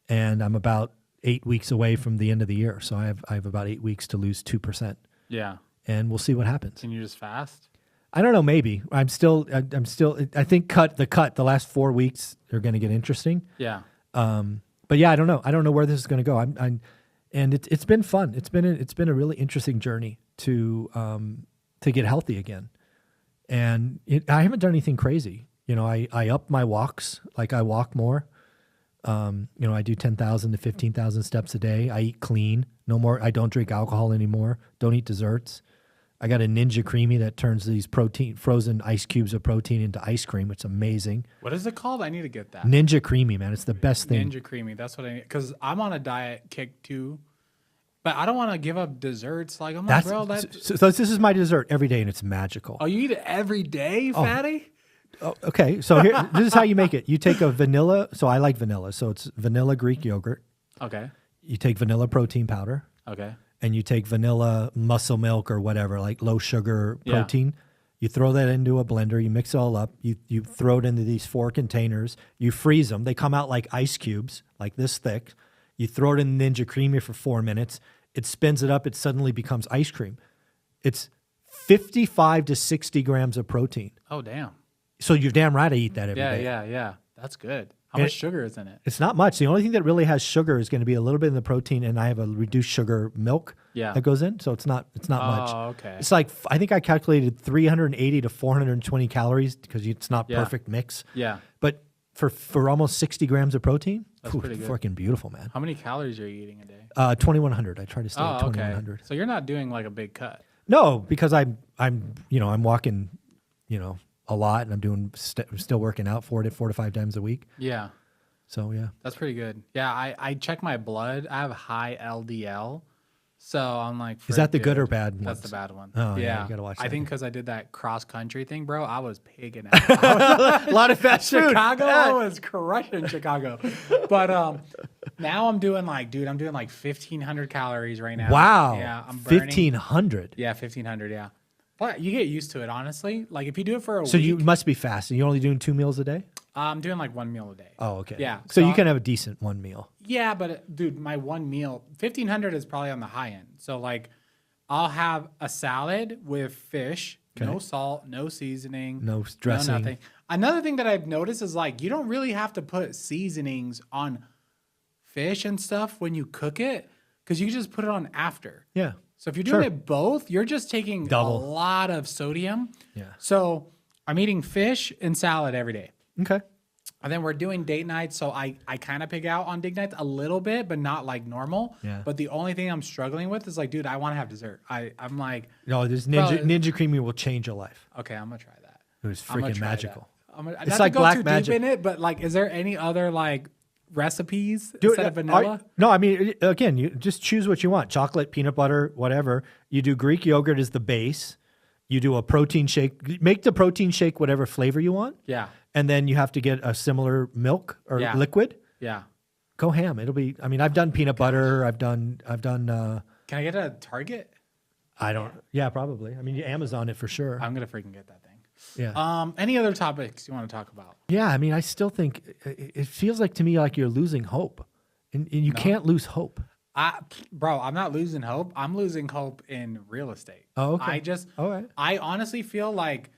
Speaker 2: and I'm about 8 weeks away from the end of the year. So I have about 8 weeks to lose 2%.
Speaker 1: Yeah.
Speaker 2: And we'll see what happens.
Speaker 1: Can you just fast?
Speaker 2: I don't know. Maybe I think the last 4 weeks are going to get interesting.
Speaker 1: Yeah.
Speaker 2: But yeah, I don't know. I don't know where this is going to go. And it's been fun. It's been a really interesting journey to get healthy again. And I haven't done anything crazy. I up my walks. Like I walk more. I do 10,000 to 15,000 steps a day. I eat clean. No more. I don't drink alcohol anymore. Don't eat desserts. I got a Ninja Creamy that turns these frozen ice cubes of protein into ice cream. It's amazing.
Speaker 1: What is it called? I need to get that.
Speaker 2: Ninja Creamy, man. It's the best thing.
Speaker 1: Ninja Creamy. That's what I need. Because I'm on a diet kick too. But I don't want to give up desserts. Like, I'm like, bro,
Speaker 2: so this is my dessert every day, and it's magical.
Speaker 1: Oh, you eat it every day, fatty?
Speaker 2: Oh, okay. So this is how you make it. You take a vanilla. So I like vanilla. So it's vanilla Greek yogurt.
Speaker 1: Okay.
Speaker 2: You take vanilla protein powder.
Speaker 1: Okay.
Speaker 2: And you take vanilla muscle milk or whatever, like low sugar protein. You throw that into a blender. You mix it all up. You throw it into these 4 containers. You freeze them. They come out like ice cubes, like this thick. You throw it in Ninja Creamy for 4 minutes. it spins it up, it suddenly becomes ice cream. It's 55 to 60 grams of protein.
Speaker 1: Oh, damn.
Speaker 2: So you're damn right I eat that every day.
Speaker 1: Yeah. That's good. How
Speaker 2: And
Speaker 1: much sugar is in it?
Speaker 2: It's not much. The only thing that really has sugar is going to be a little bit in the protein, and I have a reduced sugar milk that goes in, so it's not much.
Speaker 1: Oh, okay.
Speaker 2: It's like, I think I calculated 380 to 420 calories because it's not perfect mix.
Speaker 1: Yeah.
Speaker 2: But for almost 60 grams of protein,
Speaker 1: That's pretty good.
Speaker 2: freaking beautiful, man.
Speaker 1: How many calories are you eating a day?
Speaker 2: 2,100. I try to stay at
Speaker 1: Oh,
Speaker 2: 2,100.
Speaker 1: okay. So you're not doing like a big cut.
Speaker 2: No, because I'm walking, a lot, and I'm doing still working out 4 to 5 times a week.
Speaker 1: Yeah.
Speaker 2: So yeah,
Speaker 1: That's pretty good. Yeah, I check my blood. I have high LDL. So I'm like,
Speaker 2: is that the
Speaker 1: frick,
Speaker 2: good or
Speaker 1: dude.
Speaker 2: bad?
Speaker 1: That's
Speaker 2: ones?
Speaker 1: the bad one.
Speaker 2: Oh yeah, you gotta watch that.
Speaker 1: I think because I did that cross country thing, bro, I was pigging out.
Speaker 2: A lot of fast food.
Speaker 1: Chicago, I was crushing Chicago. But now I'm doing like 1,500 calories right now.
Speaker 2: Wow.
Speaker 1: Yeah, I'm burning.
Speaker 2: 1,500.
Speaker 1: Yeah, 1,500. Yeah. But you get used to it, honestly. Like if you do it for a
Speaker 2: So
Speaker 1: week,
Speaker 2: you must be fasting. You're only doing 2 meals a day?
Speaker 1: I'm doing like 1 meal a day.
Speaker 2: Oh, okay.
Speaker 1: Yeah.
Speaker 2: So you can have a decent 1 meal.
Speaker 1: Yeah, but dude, my 1 meal, 1,500 is probably on the high end. So like, I'll have a salad with fish, no salt, no seasoning,
Speaker 2: No dressing.
Speaker 1: no nothing. Another thing that I've noticed is like, you don't really have to put seasonings on fish and stuff when you cook it, because you can just put it on after.
Speaker 2: Yeah.
Speaker 1: So if you're doing it both, you're just taking
Speaker 2: Double.
Speaker 1: a lot of sodium.
Speaker 2: Yeah.
Speaker 1: So I'm eating fish and salad every day.
Speaker 2: Okay.
Speaker 1: And then we're doing date nights, so I kind of pig out on date nights a little bit, but not like normal.
Speaker 2: Yeah.
Speaker 1: But the only thing I'm struggling with is like, dude, I want to have dessert. I'm like,
Speaker 2: No, this
Speaker 1: Bro,
Speaker 2: Ninja Creamy will change your life.
Speaker 1: okay, I'm gonna try that.
Speaker 2: It was
Speaker 1: I'm gonna
Speaker 2: freaking
Speaker 1: try
Speaker 2: magical.
Speaker 1: that.
Speaker 2: It's
Speaker 1: not
Speaker 2: like
Speaker 1: to go
Speaker 2: black
Speaker 1: too
Speaker 2: magic.
Speaker 1: deep in it, but like, is there any other like recipes
Speaker 2: Dude,
Speaker 1: instead of vanilla?
Speaker 2: no, I mean, again, you just choose what you want. Chocolate, peanut butter, whatever. You do Greek yogurt as the base. You do a protein shake. Make the protein shake whatever flavor you want.
Speaker 1: Yeah,
Speaker 2: And then you have to get a similar milk or liquid.
Speaker 1: yeah.
Speaker 2: Go ham. It'll be, I mean, I've done peanut butter. I've done,
Speaker 1: Can I get a Target?
Speaker 2: yeah, probably. I mean, you Amazon it for sure.
Speaker 1: I'm gonna freaking get that thing.
Speaker 2: Yeah.
Speaker 1: Any other topics you want to talk about?
Speaker 2: Yeah. I mean, I still think it feels like to me like you're losing hope, and you can't lose hope.
Speaker 1: Bro, I'm not losing hope. I'm losing hope in real estate.
Speaker 2: Oh, okay. All right.
Speaker 1: I honestly feel like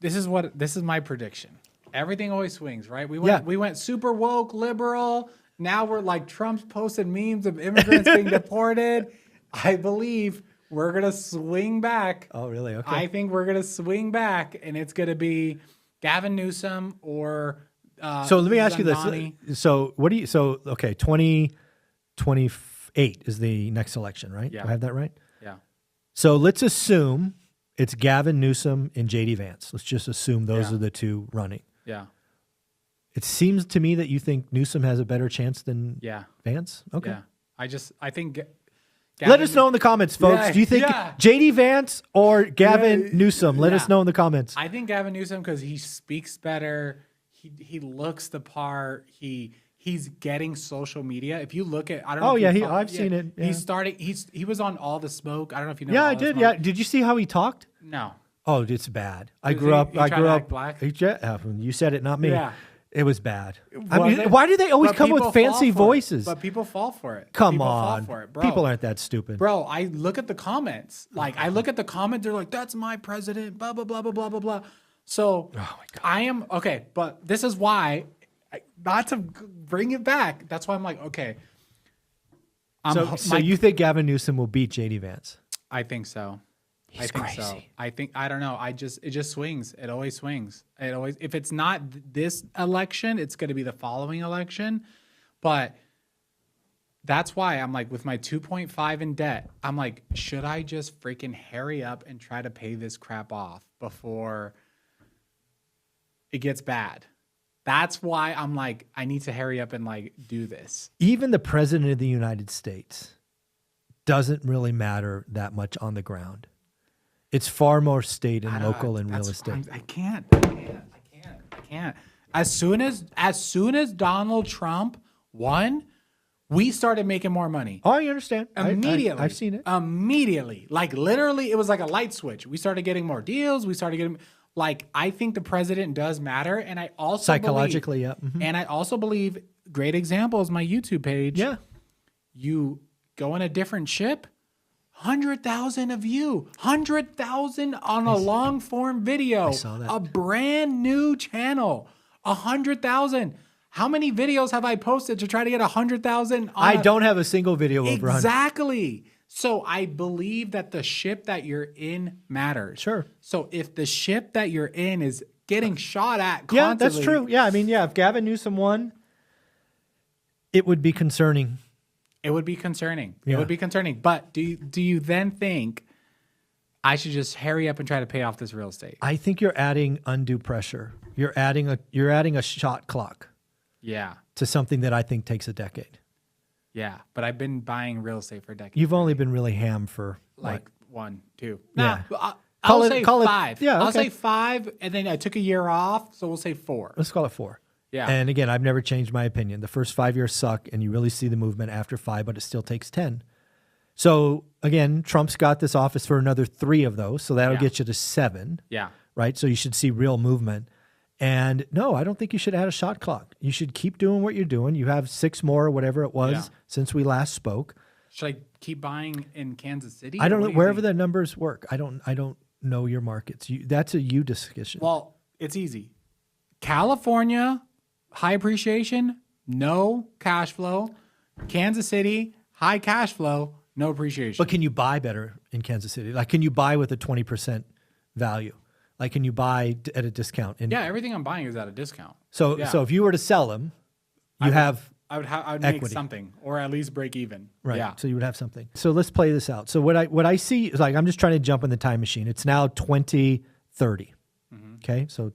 Speaker 1: this is my prediction. Everything always swings, right? We went super woke, liberal. Now we're like Trump's posted memes of immigrants being deported. I believe we're gonna swing back.
Speaker 2: Oh, really? Okay.
Speaker 1: I think we're gonna swing back, and it's gonna be Gavin Newsom or.
Speaker 2: So let me ask you
Speaker 1: Zandani.
Speaker 2: this. So what do you? So okay, 2028 is the next election, right?
Speaker 1: Yeah.
Speaker 2: Do I have that right?
Speaker 1: Yeah.
Speaker 2: So let's assume it's Gavin Newsom and JD Vance. Let's just assume those
Speaker 1: Yeah.
Speaker 2: are the two running.
Speaker 1: Yeah.
Speaker 2: It seems to me that you think Newsom has a better chance than
Speaker 1: Yeah.
Speaker 2: Vance. Okay.
Speaker 1: Yeah. I think.
Speaker 2: Let us know in the comments, folks.
Speaker 1: Yeah,
Speaker 2: Do you think
Speaker 1: yeah.
Speaker 2: JD Vance or Gavin
Speaker 1: Yeah,
Speaker 2: Newsom? Let
Speaker 1: yeah.
Speaker 2: us know in the comments.
Speaker 1: I think Gavin Newsom because he speaks better. He looks the part. He's getting social media. If you look at, I don't know.
Speaker 2: Oh,
Speaker 1: if
Speaker 2: yeah,
Speaker 1: you
Speaker 2: I've seen it, yeah.
Speaker 1: He's starting. He was on All the Smoke. I don't know if you know.
Speaker 2: Yeah,
Speaker 1: All
Speaker 2: I
Speaker 1: the
Speaker 2: did.
Speaker 1: Smoke.
Speaker 2: Yeah. Did you see how he talked?
Speaker 1: No.
Speaker 2: Oh, it's bad. I
Speaker 1: He-
Speaker 2: grew up.
Speaker 1: he
Speaker 2: I
Speaker 1: tried
Speaker 2: grew
Speaker 1: to
Speaker 2: up
Speaker 1: act black?
Speaker 2: You said it, not me.
Speaker 1: Yeah.
Speaker 2: It was bad. I
Speaker 1: Was
Speaker 2: mean,
Speaker 1: it?
Speaker 2: why do they always
Speaker 1: But
Speaker 2: come
Speaker 1: people
Speaker 2: with fancy
Speaker 1: fall for it.
Speaker 2: voices?
Speaker 1: But people fall for it.
Speaker 2: Come
Speaker 1: People fall
Speaker 2: on,
Speaker 1: for it, bro.
Speaker 2: people aren't that stupid.
Speaker 1: Bro, I look at the comments. Like I look at the comment, they're like, "That's my president." Blah blah blah blah blah blah blah. So
Speaker 2: Oh my God.
Speaker 1: I am okay, but this is why, not to bring it back. That's why I'm like, okay.
Speaker 2: So you think Gavin Newsom will beat JD Vance?
Speaker 1: I think so.
Speaker 2: He's
Speaker 1: I think so.
Speaker 2: crazy.
Speaker 1: I don't know. It just swings. It always swings. It always. If it's not this election, it's going to be the following election. But that's why I'm like, with my 2.5 in debt, I'm like, should I just freaking hurry up and try to pay this crap off before it gets bad? That's why I'm like, I need to hurry up and like do this.
Speaker 2: Even the president of the United States doesn't really matter that much on the ground. It's far more state and local and real estate.
Speaker 1: I can't. As soon as Donald Trump won, we started making more money.
Speaker 2: Oh, I understand.
Speaker 1: Immediately.
Speaker 2: I've seen it.
Speaker 1: Immediately. Like literally, it was like a light switch. We started getting more deals. We started getting like, I think the president does matter. And I also
Speaker 2: Psychologically,
Speaker 1: believe,
Speaker 2: yeah. Mhm.
Speaker 1: And I also believe, great example is my YouTube page.
Speaker 2: Yeah.
Speaker 1: You go on a different ship. 100,000 a view, 100,000 on a long form video.
Speaker 2: I saw that.
Speaker 1: A brand new channel, 100,000. How many videos have I posted to try to get 100,000?
Speaker 2: I don't have a single video over 100.
Speaker 1: Exactly. So I believe that the ship that you're in matters.
Speaker 2: Sure.
Speaker 1: So if the ship that you're in is getting shot at constantly.
Speaker 2: Yeah, that's true. Yeah, I mean, yeah, if Gavin Newsom won, it would be concerning.
Speaker 1: It would be concerning.
Speaker 2: Yeah.
Speaker 1: It would be concerning. But do you then think I should just hurry up and try to pay off this real estate?
Speaker 2: I think you're adding undue pressure. You're adding a shot clock
Speaker 1: Yeah.
Speaker 2: to something that I think takes a decade.
Speaker 1: Yeah. But I've been buying real estate for a decade.
Speaker 2: You've only been really ham for
Speaker 1: like 1, 2.
Speaker 2: Yeah.
Speaker 1: I'll say
Speaker 2: call it
Speaker 1: 5.
Speaker 2: yeah,
Speaker 1: I'll
Speaker 2: okay.
Speaker 1: say 5, and then I took a year off, so we'll say 4.
Speaker 2: Let's call it 4.
Speaker 1: Yeah.
Speaker 2: And again, I've never changed my opinion. The first 5 years suck, and you really see the movement after 5, but it still takes 10. So again, Trump's got this office for another 3 of those, so that'll
Speaker 1: Yeah.
Speaker 2: get you to 7.
Speaker 1: Yeah.
Speaker 2: Right? So you should see real movement. And no, I don't think you should add a shot clock. You should keep doing what you're doing. You have 6 more or whatever it was
Speaker 1: Yeah.
Speaker 2: since we last spoke.
Speaker 1: Should I keep buying in Kansas City?
Speaker 2: I don't
Speaker 1: or
Speaker 2: know
Speaker 1: what do you
Speaker 2: wherever
Speaker 1: think?
Speaker 2: the numbers work. I don't know your markets. That's a you discussion.
Speaker 1: Well, it's easy. California, high appreciation, no cash flow. Kansas City, high cash flow, no appreciation.
Speaker 2: But can you buy better in Kansas City? Like, can you buy with a 20% value? Like, can you buy at a discount?
Speaker 1: yeah, everything I'm buying is at a discount.
Speaker 2: So,
Speaker 1: yeah.
Speaker 2: so if you were to sell them, you have
Speaker 1: I would make
Speaker 2: equity.
Speaker 1: something, or at least break even.
Speaker 2: right.
Speaker 1: Yeah.
Speaker 2: So you would have something. So let's play this out. So what I see is, like, I'm just trying to jump in the time machine. It's now 2030. Okay, so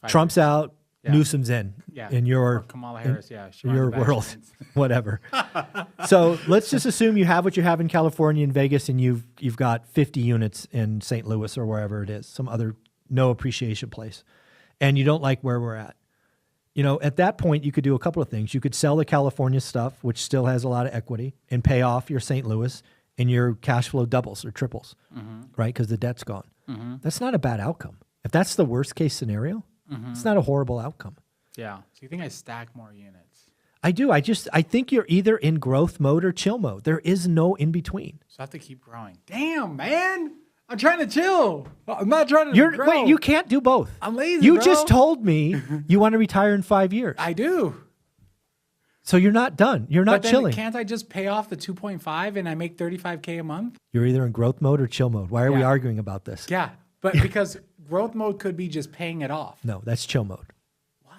Speaker 2: Trump's out,
Speaker 1: Yeah.
Speaker 2: Newsom's in.
Speaker 1: Yeah.
Speaker 2: In
Speaker 1: Or
Speaker 2: your
Speaker 1: Kamala Harris. Yeah. she
Speaker 2: your
Speaker 1: runs back
Speaker 2: world,
Speaker 1: against-
Speaker 2: whatever. So let's just assume you have what you have in California and Vegas, and you've got 50 units in St. Louis or wherever it is, some other no appreciation place, and you don't like where we're at. You know, at that point, you could do a couple of things. You could sell the California stuff, which still has a lot of equity, and pay off your St. Louis, and your cash flow doubles or triples, right? Because the debt's gone. That's not a bad outcome. If that's the worst case scenario, it's not a horrible outcome.
Speaker 1: Yeah. So you think I stack more units?
Speaker 2: I do. I think you're either in growth mode or chill mode. There is no in between.
Speaker 1: So I have to keep growing. Damn, man. I'm trying to chill. I'm not trying to grow.
Speaker 2: Wait, you can't do both.
Speaker 1: I'm lazy,
Speaker 2: You
Speaker 1: bro.
Speaker 2: just told me you want to retire in 5 years.
Speaker 1: I do.
Speaker 2: So you're not done. You're not
Speaker 1: But then
Speaker 2: chilling.
Speaker 1: can't I just pay off the 2.5 and I make $35K a month?
Speaker 2: You're either in growth mode or chill mode. Why are we
Speaker 1: Yeah.
Speaker 2: arguing about this?
Speaker 1: Yeah. But because growth mode could be just paying it off.
Speaker 2: No, that's chill mode.
Speaker 1: What?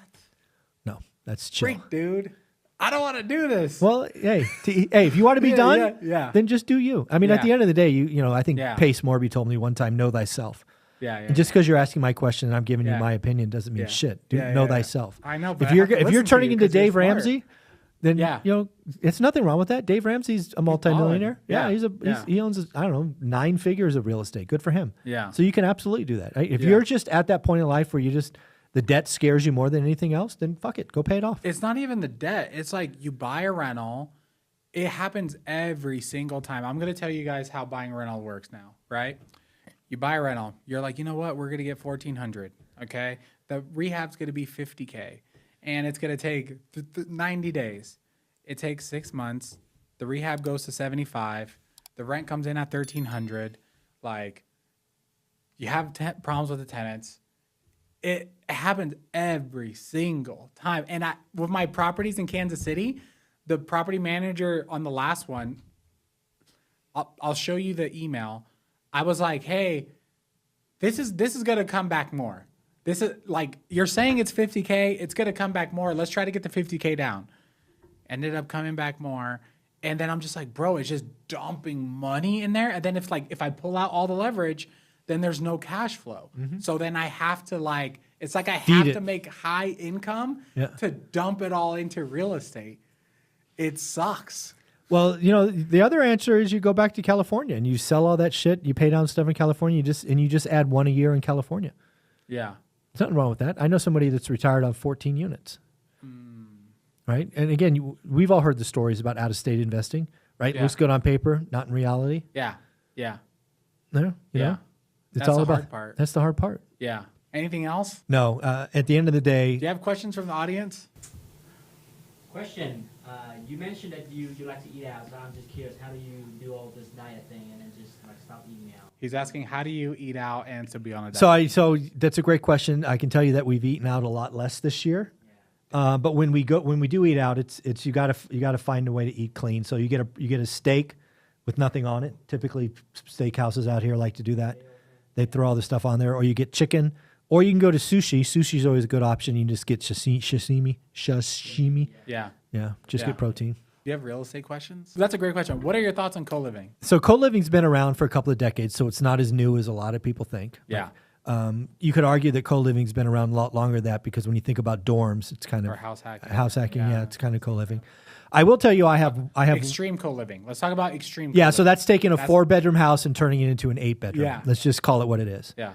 Speaker 2: No, that's chill.
Speaker 1: Freak, dude. I don't want to do this.
Speaker 2: Well, hey, if you want to be
Speaker 1: Yeah,
Speaker 2: done,
Speaker 1: yeah.
Speaker 2: then just do you. I mean, at
Speaker 1: Yeah.
Speaker 2: the end of the day, you know, I think
Speaker 1: Yeah.
Speaker 2: Pace Morby told me one time, know thyself.
Speaker 1: yeah.
Speaker 2: And just because you're asking my question and I'm giving you
Speaker 1: Yeah.
Speaker 2: my opinion doesn't mean
Speaker 1: Yeah.
Speaker 2: shit.
Speaker 1: Yeah,
Speaker 2: Know
Speaker 1: yeah.
Speaker 2: thyself.
Speaker 1: I know, but
Speaker 2: If
Speaker 1: I
Speaker 2: you're
Speaker 1: have to
Speaker 2: if you're
Speaker 1: listen to
Speaker 2: turning
Speaker 1: you
Speaker 2: into
Speaker 1: 'cause you're
Speaker 2: Dave
Speaker 1: smart.
Speaker 2: Ramsey, then
Speaker 1: Yeah.
Speaker 2: you know it's nothing wrong with that. Dave Ramsey's a multimillionaire.
Speaker 1: Yeah.
Speaker 2: Yeah, he owns I don't know 9 figures of real estate. Good for him.
Speaker 1: Yeah.
Speaker 2: So you can absolutely do that. Right? If
Speaker 1: Yeah.
Speaker 2: you're just at that point in life where the debt scares you more than anything else, then fuck it, go pay it off.
Speaker 1: It's not even the debt. It's like you buy a rental. It happens every single time. I'm going to tell you guys how buying a rental works now, right? You buy a rental. You're like, you know what? We're going to get $1,400. Okay. The rehab's going to be $50K and it's going to take 90 days. It takes 6 months. The rehab goes to 75. The rent comes in at 1,300. Like you have problems with the tenants. It happens every single time. And with my properties in Kansas City, the property manager on the last one, I'll show you the email. I was like, hey, this is going to come back more. This is like, you're saying it's 50K. It's going to come back more. Let's try to get the 50K down. Ended up coming back more. And then I'm just like, bro, it's just dumping money in there. And then if I pull out all the leverage, then there's no cash flow. So then I have to it's like I have
Speaker 2: it.
Speaker 1: to make high income
Speaker 2: Yeah.
Speaker 1: to dump it all into real estate. It sucks.
Speaker 2: Well, you know, the other answer is you go back to California and you sell all that shit. You pay down stuff in California. You just add 1 a year in California.
Speaker 1: Yeah.
Speaker 2: There's nothing wrong with that. I know somebody that's retired on 14 units. Right? And again, we've all heard the stories about out-of-state investing, right?
Speaker 1: Yeah.
Speaker 2: Looks good on paper, not in reality.
Speaker 1: Yeah. Yeah.
Speaker 2: No, you
Speaker 1: Yeah.
Speaker 2: know? It's
Speaker 1: That's
Speaker 2: all
Speaker 1: the
Speaker 2: about
Speaker 1: hard part.
Speaker 2: That's the hard part.
Speaker 1: Yeah. Anything else?
Speaker 2: No, at the end of the day,
Speaker 1: Do you have questions from the audience?
Speaker 3: Question, you mentioned that you like to eat out, so I'm just curious, how do you do all this diet thing and then just like stop eating out?
Speaker 1: He's asking, how do you eat out and to be on a diet?
Speaker 2: So that's a great question. I can tell you that we've eaten out a lot less this year. But when we do eat out, it's you gotta find a way to eat clean. So you get a steak with nothing on it. Typically, steakhouses out here like to do that. They throw all the stuff on there, or you get chicken, or you can go to sushi. Sushi is always a good option. You can just get sashimi.
Speaker 1: Yeah.
Speaker 2: Yeah, just
Speaker 1: Yeah.
Speaker 2: get protein.
Speaker 1: Do you have real estate questions? That's a great question. What are your thoughts on co-living?
Speaker 2: So co-living's been around for a couple of decades, so it's not as new as a lot of people think.
Speaker 1: Yeah.
Speaker 2: You could argue that co-living's been around a lot longer than that, because when you think about dorms, it's kind of
Speaker 1: Or house hacking.
Speaker 2: House hacking, yeah, it's kind of co-living. I will tell you, I have
Speaker 1: Extreme co-living. Let's talk about extreme
Speaker 2: yeah. So
Speaker 1: co-living.
Speaker 2: that's taking a 4-bedroom house and turning it into an 8-bedroom.
Speaker 1: Yeah.
Speaker 2: Let's just call it what it is.
Speaker 1: Yeah.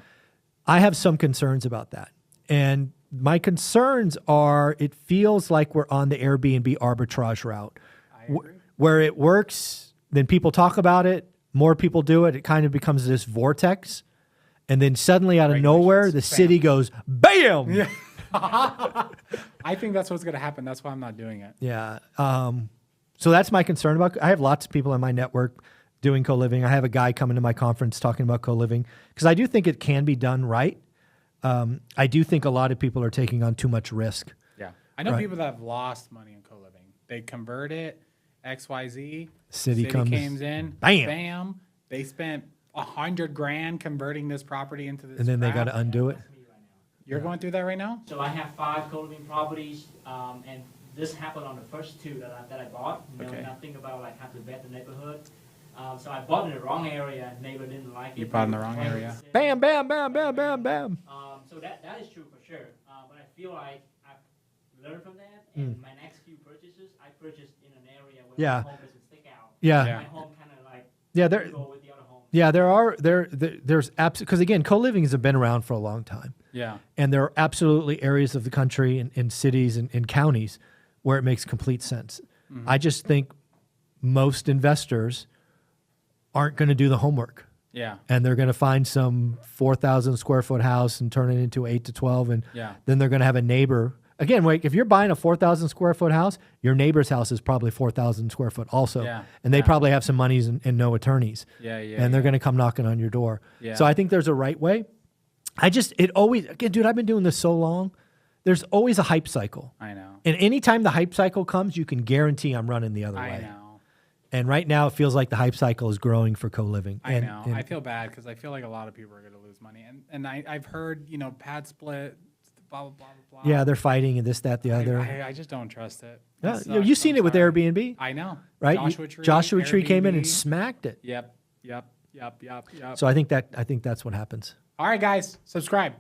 Speaker 2: I have some concerns about that, and my concerns are it feels like we're on the Airbnb arbitrage route, where it works, then people talk about it, more people do it, it kind of becomes this vortex, and then suddenly out of nowhere, the city goes bam.
Speaker 1: Yeah. I think that's what's going to happen. That's why I'm not doing it.
Speaker 2: Yeah. So that's my concern about. I have lots of people in my network doing co-living. I have a guy coming to my conference talking about co-living, because I do think it can be done right. I do think a lot of people are taking on too much risk.
Speaker 1: Yeah. I know
Speaker 2: Right.
Speaker 1: people that have lost money in co-living. They convert it, XYZ.
Speaker 2: City comes
Speaker 1: in,
Speaker 2: bam.
Speaker 1: bam. They spent $100,000 converting this property into this.
Speaker 2: And then they
Speaker 1: crap.
Speaker 2: got to undo it.
Speaker 3: That's me right now.
Speaker 1: You're going through that right now?
Speaker 3: So I have 5 co-living properties, and this happened on the first 2 that I bought.
Speaker 1: Okay.
Speaker 3: Nothing about like how to vet the neighborhood. So I bought in the wrong area. Neighbor didn't like it.
Speaker 1: You bought in the wrong area.
Speaker 2: Bam, bam, bam, bam, bam, bam.
Speaker 3: So that is true for sure. But I feel like I've learned from that, and my next few purchases, I purchased in an area where
Speaker 2: Yeah.
Speaker 3: my home doesn't stick out.
Speaker 2: Yeah.
Speaker 1: Yeah.
Speaker 3: My home kind of like
Speaker 2: Yeah, there-
Speaker 3: go with the other homes.
Speaker 2: Yeah, there's because again, co-livings have been around for a long time.
Speaker 1: Yeah.
Speaker 2: And there are absolutely areas of the country and cities and counties where it makes complete sense. I just think most investors aren't going to do the homework,
Speaker 1: Yeah.
Speaker 2: and they're going to find some 4,000 square foot house and turn it into 8 to 12. And
Speaker 1: Yeah.
Speaker 2: then they're going to have a neighbor. Again, wait, if you're buying a 4,000 square foot house, your neighbor's house is probably 4,000 square foot also.
Speaker 1: Yeah.
Speaker 2: And they
Speaker 1: Yeah.
Speaker 2: probably have some monies and no attorneys.
Speaker 1: Yeah. Yeah.
Speaker 2: And they're going to come knocking on your door.
Speaker 1: Yeah.
Speaker 2: So I think there's a right way. Again, dude, I've been doing this so long. There's always a hype cycle.
Speaker 1: I know.
Speaker 2: And anytime the hype cycle comes, you can guarantee I'm running the other
Speaker 1: I
Speaker 2: way.
Speaker 1: know.
Speaker 2: And right now it feels like the hype cycle is growing for co-living.
Speaker 1: I
Speaker 2: And-
Speaker 1: know.
Speaker 2: and-
Speaker 1: I feel bad because I feel like a lot of people are going to lose money. And I've heard, pad split, blah, blah, blah, blah, blah.
Speaker 2: yeah, they're fighting and this, that, the other.
Speaker 1: I just don't trust it.
Speaker 2: Yeah,
Speaker 1: It sucks.
Speaker 2: you've seen
Speaker 1: I'm
Speaker 2: it with
Speaker 1: sorry.
Speaker 2: Airbnb,
Speaker 1: I know.
Speaker 2: right? Joshua Tree came in and
Speaker 1: Airbnb.
Speaker 2: smacked it.
Speaker 1: Yep.
Speaker 2: So I think that's what happens.
Speaker 1: All right, guys, subscribe.